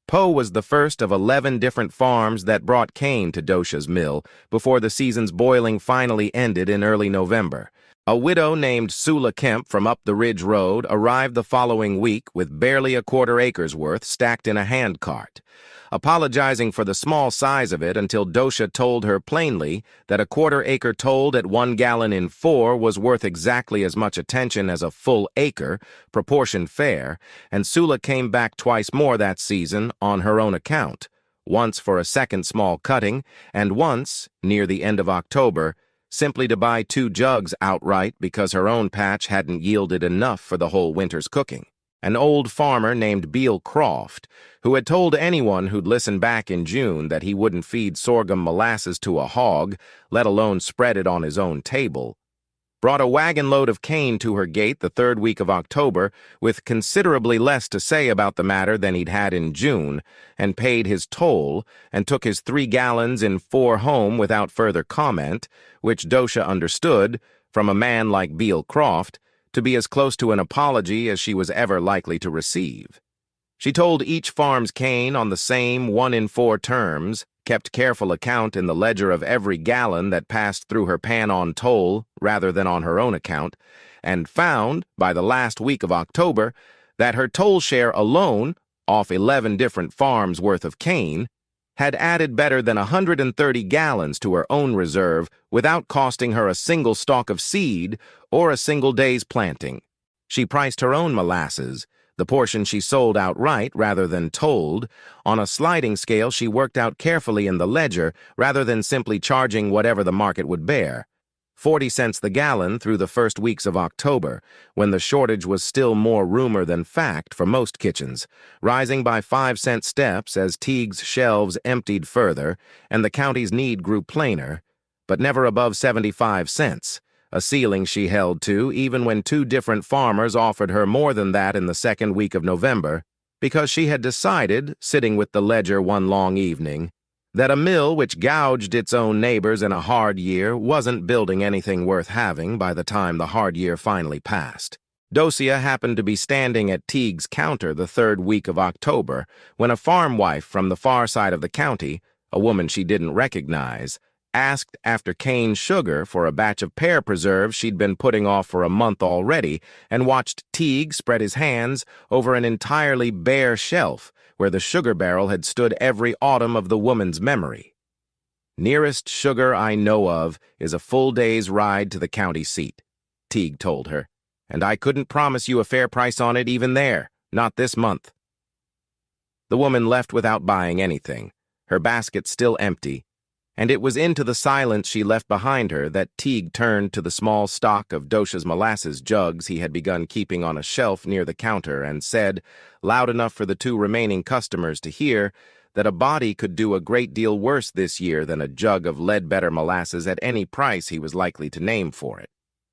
Poe was the first of 11 different farms that brought cane to Docia's mill before the season's boiling finally ended in early November. A widow named Sula Kemp from up the Ridge Road arrived the following week with barely a quarter acre's worth stacked in a handcart, apologizing for the small size of it until Docia told her plainly that a quarter acre tolled at 1 gallon in 4 was worth exactly as much attention as a full acre, proportion fair, and Sula came back twice more that season on her own account, once for a second small cutting, and once, near the end of October, simply to buy 2 jugs outright because her own patch hadn't yielded enough for the whole winter's cooking. An old farmer named Beal Croft, who had told anyone who'd listened back in June that he wouldn't feed sorghum molasses to a hog, let alone spread it on his own table, brought a wagon load of cane to her gate the 3rd week of October with considerably less to say about the matter than he'd had in June, and paid his toll, and took his 3 gallons in 4 home without further comment, which Docia understood, from a man like Beal Croft, to be as close to an apology as she was ever likely to receive. She told each farm's cane on the same 1 in 4 terms, kept careful account in the ledger of every gallon that passed through her pan on toll rather than on her own account, and found, by the last week of October, that her toll share alone, off 11 different farms' worth of cane, had added better than 130 gallons to her own reserve without costing her a single stalk of seed or a single day's planting. She priced her own molasses, The portion she sold outright rather than told. On a sliding scale she worked out carefully in the ledger rather than simply charging whatever the market would bear. 40 cents the gallon through the first weeks of October, when the shortage was still more rumor than fact for most kitchens, rising by 5-cent steps as Teague's shelves emptied further and the county's need grew plainer, but never above 75 cents, a ceiling she held to even when two different farmers offered her more than that in the second week of November, because she had decided, sitting with the ledger one long evening, that a mill which gouged its own neighbors in a hard year wasn't building anything worth having by the time the hard year finally passed. Docia happened to be standing at Teague's counter the third week of October when a farm wife from the far side of the county, a woman she didn't recognize, asked after cane sugar for a batch of pear preserves she'd been putting off for a month already, and watched Teague spread his hands over an entirely bare shelf where the sugar barrel had stood every autumn of the woman's memory. "Nearest sugar I know of is a full day's ride to the county seat," Teague told her, "and I couldn't promise you a fair price on it even there, not this month." The woman left without buying anything, her basket still empty, and it was into the silence she left behind her that Teague turned to the small stock of Docia's molasses jugs he had begun keeping on a shelf near the counter and said, loud enough for the two remaining customers to hear, that a body could do a great deal worse this year than a jug of Ledbetter molasses at any price he was likely to name for it.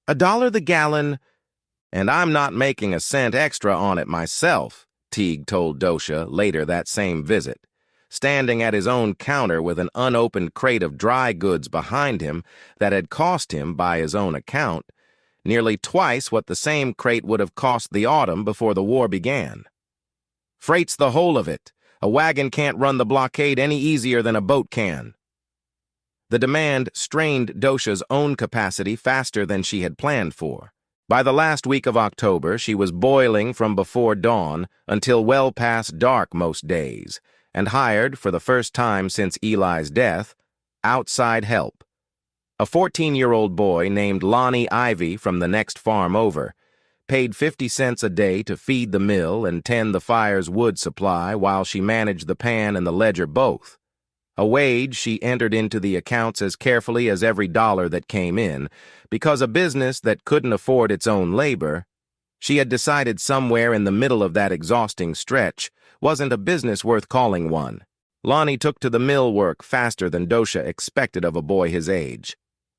$1 the gallon, and I'm not making a cent extra on it myself, Teague told Docia later that same visit, standing at his own counter with an unopened crate of dry goods behind him that had cost him, by his own account, nearly twice what the same crate would have cost the autumn before the war began. "Freight's the whole of it. A wagon can't run the blockade any easier than a boat can." The demand strained Docia's own capacity faster than she had planned for. By the last week of October, she was boiling from before dawn until well past dark most days, and hired, for the first time since Eli's death, outside help. A 14-year-old boy named Lonnie Ivy from the next farm over, paid 50 cents a day to feed the mill and tend the fire's wood supply while she managed the pan and the ledger both. A wage she entered into the accounts as carefully as every dollar that came in, because a business that couldn't afford its own labor, she had decided somewhere in the middle of that exhausting stretch, wasn't a business worth calling one. Lonnie took to the mill work faster than Docia expected of a boy his age,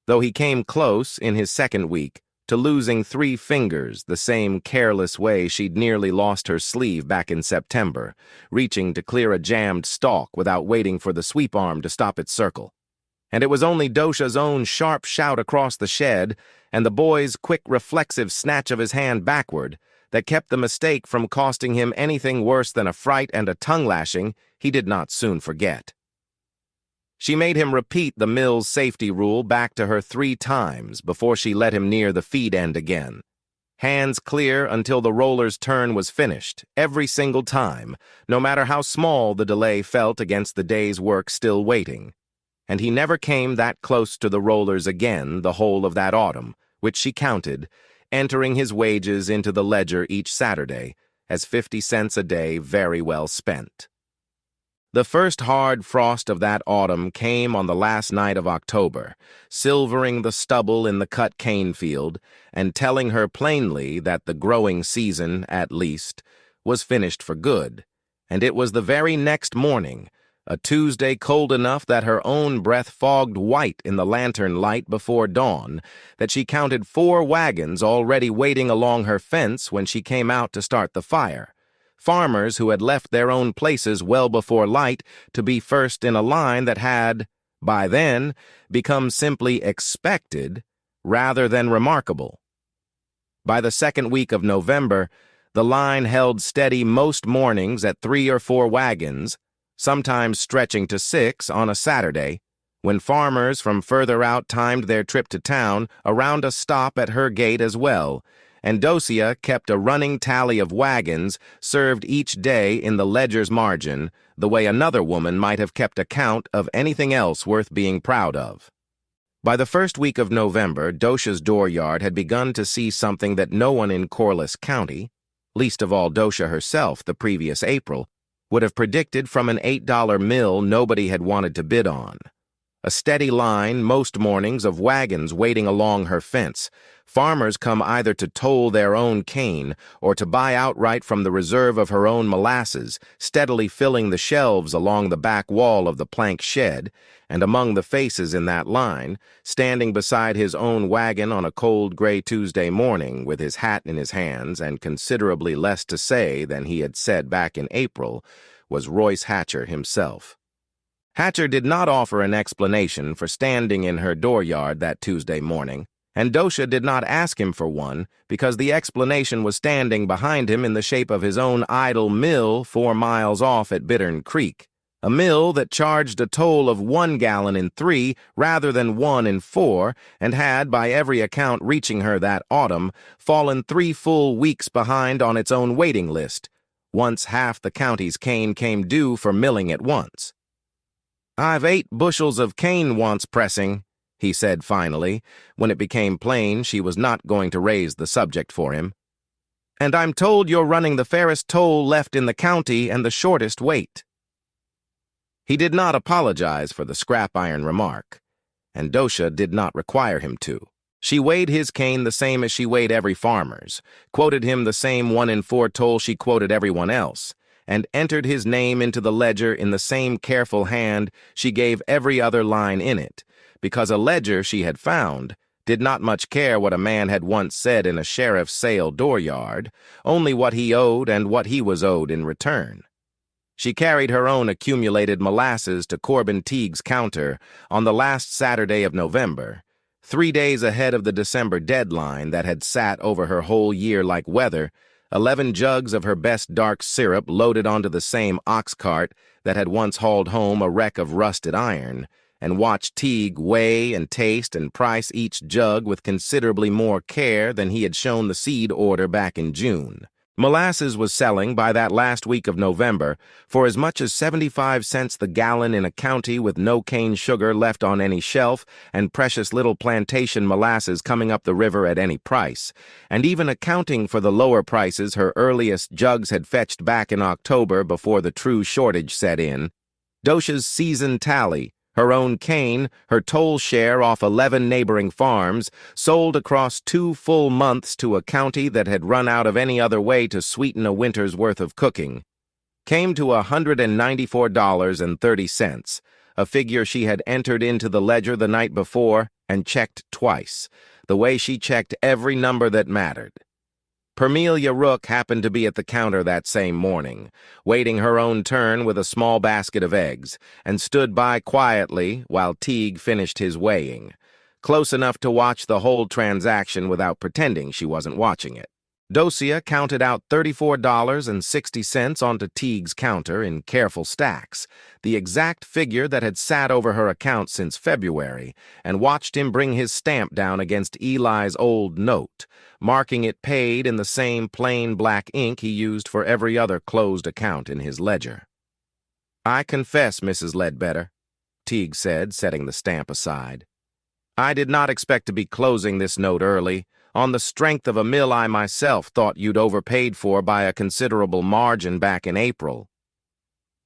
though he came close, in his second week, to losing 3 fingers the same careless way she'd nearly lost her sleeve back in September, reaching to clear a jammed stalk without waiting for the sweep arm to stop its circle. And it was only Docia's own sharp shout across the shed and the boy's quick reflexive snatch of his hand backward that kept the mistake from costing him anything worse than a fright and a tongue-lashing he did not soon forget. She made him repeat the mill's safety rule back to her 3 times before she let him near the feed end again. Hands clear until the roller's turn was finished, every single time, no matter how small the delay felt against the day's work still waiting. And he never came that close to the rollers again the whole of that autumn, which she counted, entering his wages into the ledger each Saturday as 50 cents a day very well spent. The first hard frost of that autumn came on the last night of October, silvering the stubble in the cut cane field and telling her plainly that the growing season, at least, was finished for good. And it was the very next morning, a Tuesday cold enough that her own breath fogged white in the lantern light before dawn, that she counted 4 wagons already waiting along her fence when she came out to start the fire. Farmers who had left their own places well before light to be first in a line that had, by then, become simply expected rather than remarkable. By the second week of November, the line held steady most mornings at 3 or 4 wagons, sometimes stretching to 6 on a Saturday, when farmers from further out timed their trip to town around a stop at her gate as well, and Docia kept a running tally of wagons served each day in the ledger's margin, the way another woman might have kept account of anything else worth being proud of. By the first week of November, Docia's dooryard had begun to see something that no one in Corliss County, Least of all Docia herself, the previous April, would have predicted from an $8 mill nobody had wanted to bid on. A steady line, most mornings, of wagons waiting along her fence. Farmers come either to toll their own cane or to buy outright from the reserve of her own molasses, steadily filling the shelves along the back wall of the plank shed, and among the faces in that line, standing beside his own wagon on a cold gray Tuesday morning with his hat in his hands and considerably less to say than he had said back in April, was Royce Hatcher himself. Hatcher did not offer an explanation for standing in her dooryard that Tuesday morning, and Docia did not ask him for one because the explanation was standing behind him in the shape of his own idle mill 4 miles off at Bittern Creek, a mill that charged a toll of 1 gallon in 3 rather than 1 in 4, and had, by every account reaching her that autumn, fallen 3 full weeks behind on its own waiting list, once half the county's cane came due for milling at once. "I've 8 bushels of cane wants pressing," he said finally, when it became plain she was not going to raise the subject for him. "And I'm told you're running the fairest toll left in the county and the shortest wait." He did not apologize for the scrap iron remark, and Docia did not require him to. She weighed his cane the same as she weighed every farmer's, quoted him the same 1 in 4 toll she quoted everyone else, and entered his name into the ledger in the same careful hand she gave every other line in it, because a ledger she had found did not much care what a man had once said in a sheriff's sale dooryard, only what he owed and what he was owed in return. She carried her own accumulated molasses to Corbin Teague's counter on the last Saturday of November, 3 days ahead of the December deadline that had sat over her whole year like weather, 11 jugs of her best dark syrup loaded onto the same ox cart that had once hauled home a wreck of rusted iron, and watched Teague weigh and taste and price each jug with considerably more care than he had shown the seed order back in June. Molasses was selling by that last week of November for as much as 75 cents the gallon in a county with no cane sugar left on any shelf and precious little plantation molasses coming up the river at any price, and even accounting for the lower prices her earliest jugs had fetched back in October before the true shortage set in. Docia's season tally, her own cane, her toll share off 11 neighboring farms, sold across 2 full months to a county that had run out of any other way to sweeten a winter's worth of cooking, came to $194.30, a figure she had entered into the ledger the night before and checked twice, the way she checked every number that mattered. Permelia Rook happened to be at the counter that same morning, waiting her own turn with a small basket of eggs, and stood by quietly while Teague finished his weighing, close enough to watch the whole transaction without pretending she wasn't watching it. Docia counted out $34.60 onto Teague's counter in careful stacks, the exact figure that had sat over her account since February, and watched him bring his stamp down against Eli's old note, marking it paid in the same plain black ink he used for every other closed account in his ledger. "I confess, Mrs. Ledbetter," Teague said, setting the stamp aside, "I did not expect to be closing this note early, on the strength of a mill I myself thought you'd overpaid for by a considerable margin back in April."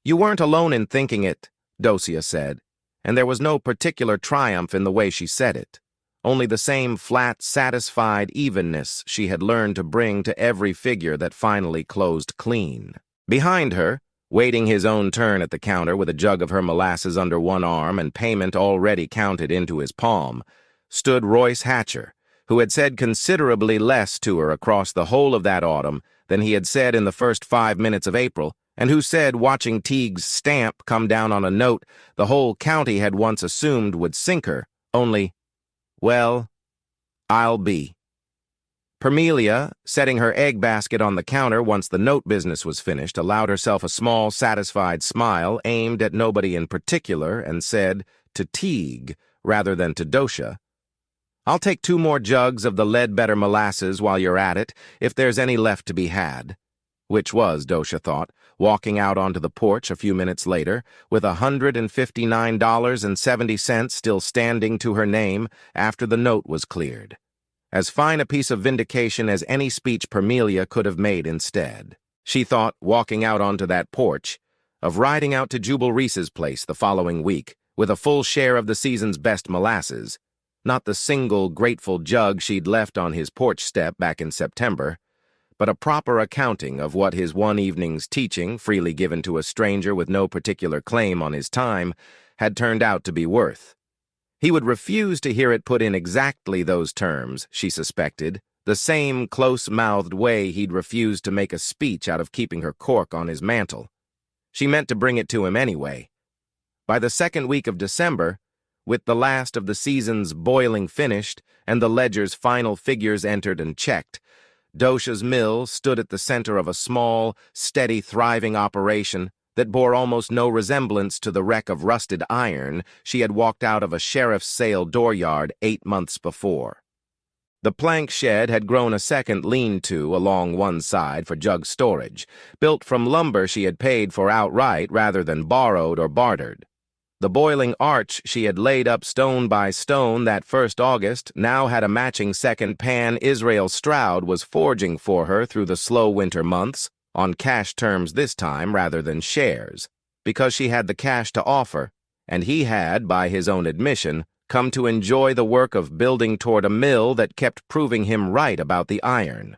"You weren't alone in thinking it," Docia said, and there was no particular triumph in the way she said it, only the same flat, satisfied evenness she had learned to bring to every figure that finally closed clean. Behind her, waiting his own turn at the counter with a jug of her molasses under one arm and payment already counted into his palm, stood Royce Hatcher, who had said considerably less to her across the whole of that autumn than he had said in the first 5 minutes of April, and who said, watching Teague's stamp come down on a note the whole county had once assumed would sink her, only, "Well, I'll be." Permelia, setting her egg basket on the counter once the note business was finished, allowed herself a small, satisfied smile aimed at nobody in particular and said, to Teague rather than to Docia, "I'll take 2 more jugs of the Ledbetter molasses while you're at it, if there's any left to be had," which was, Docia thought, walking out onto the porch a few minutes later, with $159.70 still standing to her name after the note was cleared. as fine a piece of vindication as any speech Parmelia could have made instead. She thought, walking out onto that porch, of riding out to Jubal Reese's place the following week with a full share of the season's best molasses, not the single grateful jug she'd left on his porch step back in September, but a proper accounting of what his one evening's teaching, freely given to a stranger with no particular claim on his time, had turned out to be worth. He would refuse to hear it put in exactly those terms, she suspected, the same close-mouthed way he'd refused to make a speech out of keeping her cork on his mantle. She meant to bring it to him anyway. By the second week of December, with the last of the season's boiling finished and the ledger's final figures entered and checked, Docia's mill stood at the center of a small, steady, thriving operation that bore almost no resemblance to the wreck of rusted iron she had walked out of a sheriff's sale dooryard 8 months before. The plank shed had grown a second lean-to along one side for jug storage, built from lumber she had paid for outright rather than borrowed or bartered. The boiling arch she had laid up stone by stone that first August now had a matching second pan Israel Stroud was forging for her through the slow winter months, on cash terms this time rather than shares, because she had the cash to offer, and he had, by his own admission, come to enjoy the work of building toward a mill that kept proving him right about the iron.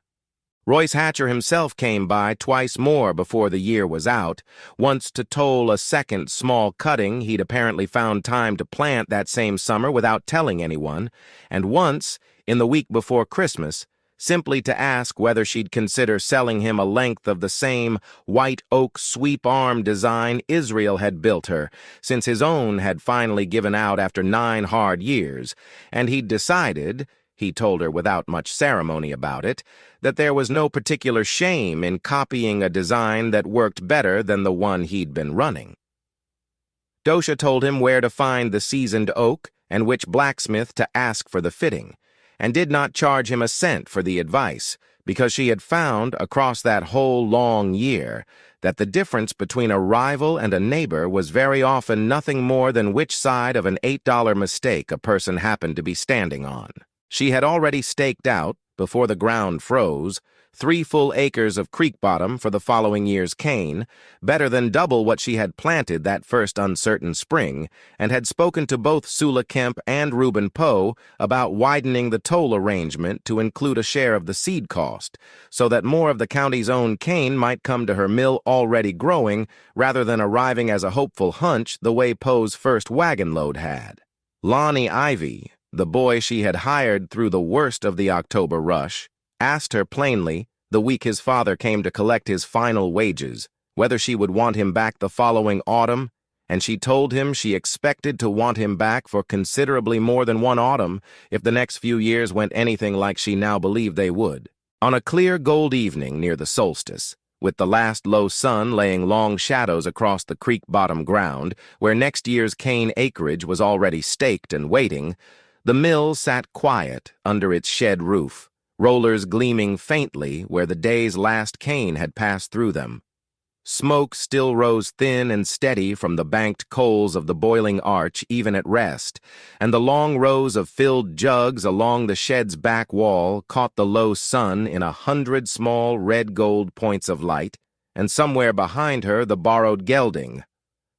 Royce Hatcher himself came by twice more before the year was out, once to toll a second small cutting he'd apparently found time to plant that same summer without telling anyone, and once, in the week before Christmas, simply to ask whether she'd consider selling him a length of the same white oak sweep-arm design Israel had built her, since his own had finally given out after 9 hard years, and he'd decided, he told her without much ceremony about it, that there was no particular shame in copying a design that worked better than the one he'd been running. Docia told him where to find the seasoned oak and which blacksmith to ask for the fitting, and did not charge him a cent for the advice, because she had found, across that whole long year, that the difference between a rival and a neighbor was very often nothing more than which side of an $8 mistake a person happened to be standing on. She had already staked out, before the ground froze, 3 full acres of creek bottom for the following year's cane, better than double what she had planted that first uncertain spring, and had spoken to both Sula Kemp and Reuben Poe about widening the toll arrangement to include a share of the seed cost, so that more of the county's own cane might come to her mill already growing, rather than arriving as a hopeful hunch the way Poe's first wagon load had. Lonnie Ivy, the boy she had hired through the worst of the October rush, asked her plainly, the week his father came to collect his final wages, whether she would want him back the following autumn, and she told him she expected to want him back for considerably more than one autumn if the next few years went anything like she now believed they would. On a clear gold evening near the solstice, with the last low sun laying long shadows across the creek-bottom ground, where next year's cane acreage was already staked and waiting, the mill sat quiet under its shed roof, rollers gleaming faintly where the day's last cane had passed through them. Smoke still rose thin and steady from the banked coals of the boiling arch even at rest, and the long rows of filled jugs along the shed's back wall caught the low sun in 100 small red-gold points of light, and somewhere behind her the borrowed gelding,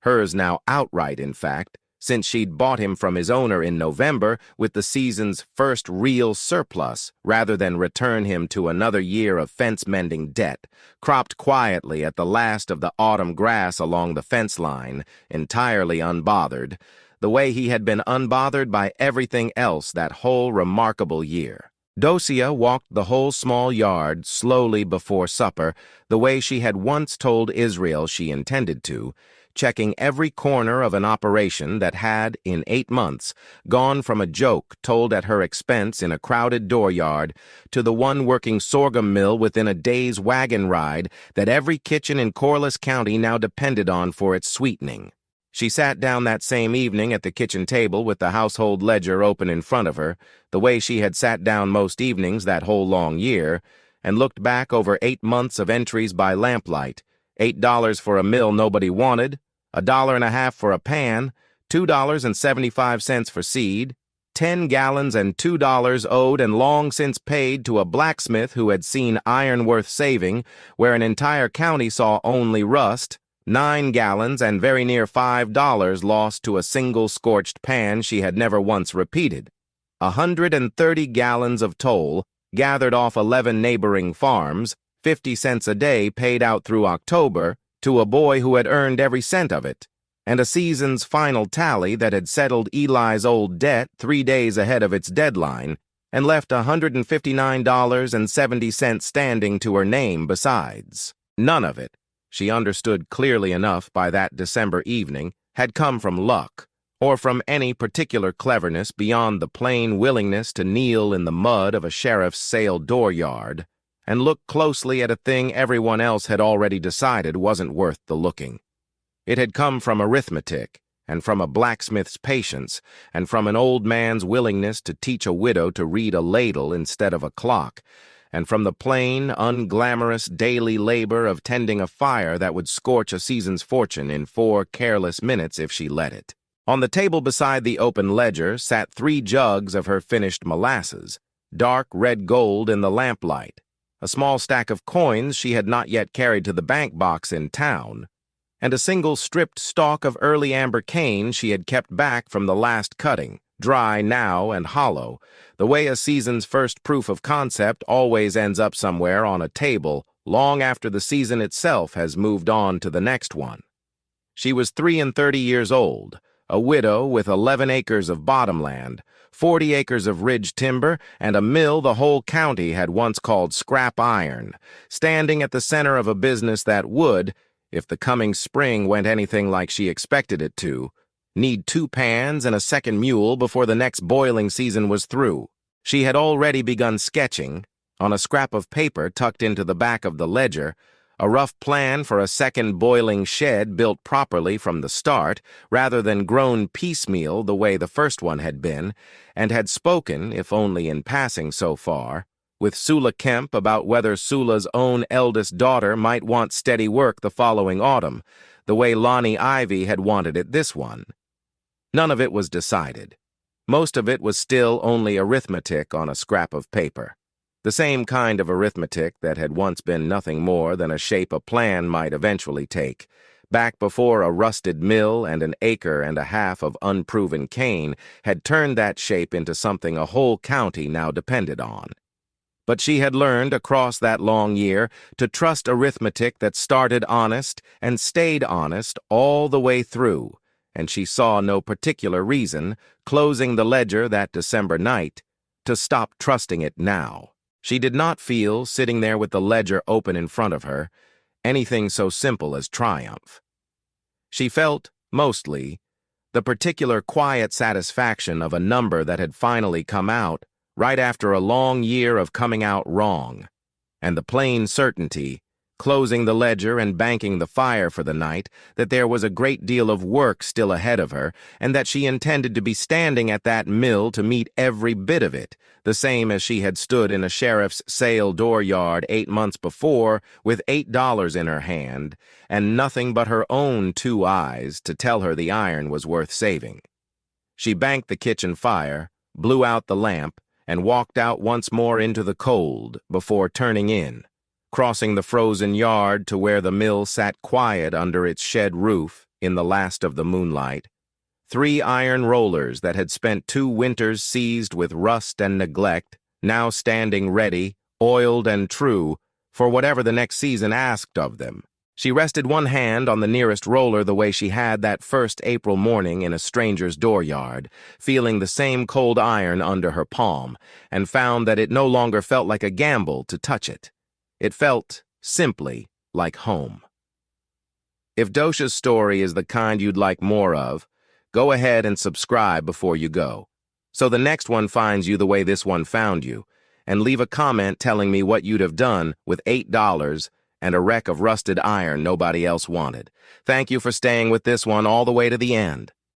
hers now outright, in fact, since she'd bought him from his owner in November with the season's first real surplus, rather than return him to another year of fence-mending debt, cropped quietly at the last of the autumn grass along the fence line, entirely unbothered, the way he had been unbothered by everything else that whole remarkable year. Docia walked the whole small yard slowly before supper, the way she had once told Israel she intended to, checking every corner of an operation that had, in 8 months, gone from a joke told at her expense in a crowded dooryard to the one working sorghum mill within a day's wagon ride that every kitchen in Corliss County now depended on for its sweetening. She sat down that same evening at the kitchen table with the household ledger open in front of her, the way she had sat down most evenings that whole long year, and looked back over 8 months of entries by lamplight, $8 for a mill nobody wanted, $1.50 for a pan, $2.75 for seed, 10 gallons and $2 owed and long since paid to a blacksmith who had seen iron worth saving, where an entire county saw only rust, 9 gallons and very near $5 lost to a single scorched pan she had never once repeated. 130 gallons of toll, gathered off 11 neighboring farms, 50 cents a day paid out through October, to a boy who had earned every cent of it, and a season's final tally that had settled Eli's old debt 3 days ahead of its deadline and left $159.70 standing to her name besides. None of it, she understood clearly enough by that December evening, had come from luck, or from any particular cleverness beyond the plain willingness to kneel in the mud of a sheriff's sale dooryard and look closely at a thing everyone else had already decided wasn't worth the looking. It had come from arithmetic, and from a blacksmith's patience, and from an old man's willingness to teach a widow to read a ladle instead of a clock, and from the plain, unglamorous daily labor of tending a fire that would scorch a season's fortune in 4 careless minutes if she let it. On the table beside the open ledger sat 3 jugs of her finished molasses, dark red gold in the lamplight, a small stack of coins she had not yet carried to the bank box in town, and a single stripped stalk of early amber cane she had kept back from the last cutting, dry now and hollow, the way a season's first proof of concept always ends up somewhere on a table long after the season itself has moved on to the next one. She was 33 years old, a widow with 11 acres of bottomland, 40 acres of ridge timber, and a mill the whole county had once called scrap iron, standing at the center of a business that would, if the coming spring went anything like she expected it to, need 2 pans and a second mule before the next boiling season was through. She had already begun sketching, on a scrap of paper tucked into the back of the ledger, a rough plan for a second boiling shed built properly from the start, rather than grown piecemeal the way the first one had been, and had spoken, if only in passing so far, with Sula Kemp about whether Sula's own eldest daughter might want steady work the following autumn, the way Lonnie Ivy had wanted it this one. None of it was decided. Most of it was still only arithmetic on a scrap of paper. The same kind of arithmetic that had once been nothing more than a shape a plan might eventually take, back before a rusted mill and an acre and a half of unproven cane had turned that shape into something a whole county now depended on. But she had learned across that long year to trust arithmetic that started honest and stayed honest all the way through, and she saw no particular reason, closing the ledger that December night, to stop trusting it now. She did not feel, sitting there with the ledger open in front of her, anything so simple as triumph. She felt, mostly, the particular quiet satisfaction of a number that had finally come out right after a long year of coming out wrong, and the plain certainty, closing the ledger and banking the fire for the night, that there was a great deal of work still ahead of her, and that she intended to be standing at that mill to meet every bit of it, the same as she had stood in a sheriff's sale dooryard 8 months before with $8 in her hand, and nothing but her own 2 eyes to tell her the iron was worth saving. She banked the kitchen fire, blew out the lamp, and walked out once more into the cold before turning in, crossing the frozen yard to where the mill sat quiet under its shed roof in the last of the moonlight. 3 iron rollers that had spent 2 winters seized with rust and neglect, now standing ready, oiled and true, for whatever the next season asked of them. She rested one hand on the nearest roller the way she had that first April morning in a stranger's dooryard, feeling the same cold iron under her palm, and found that it no longer felt like a gamble to touch it. It felt, simply, like home. If Docia's story is the kind you'd like more of, go ahead and subscribe before you go, so the next one finds you the way this one found you, and leave a comment telling me what you'd have done with $8 and a wreck of rusted iron nobody else wanted. Thank you for staying with this one all the way to the end.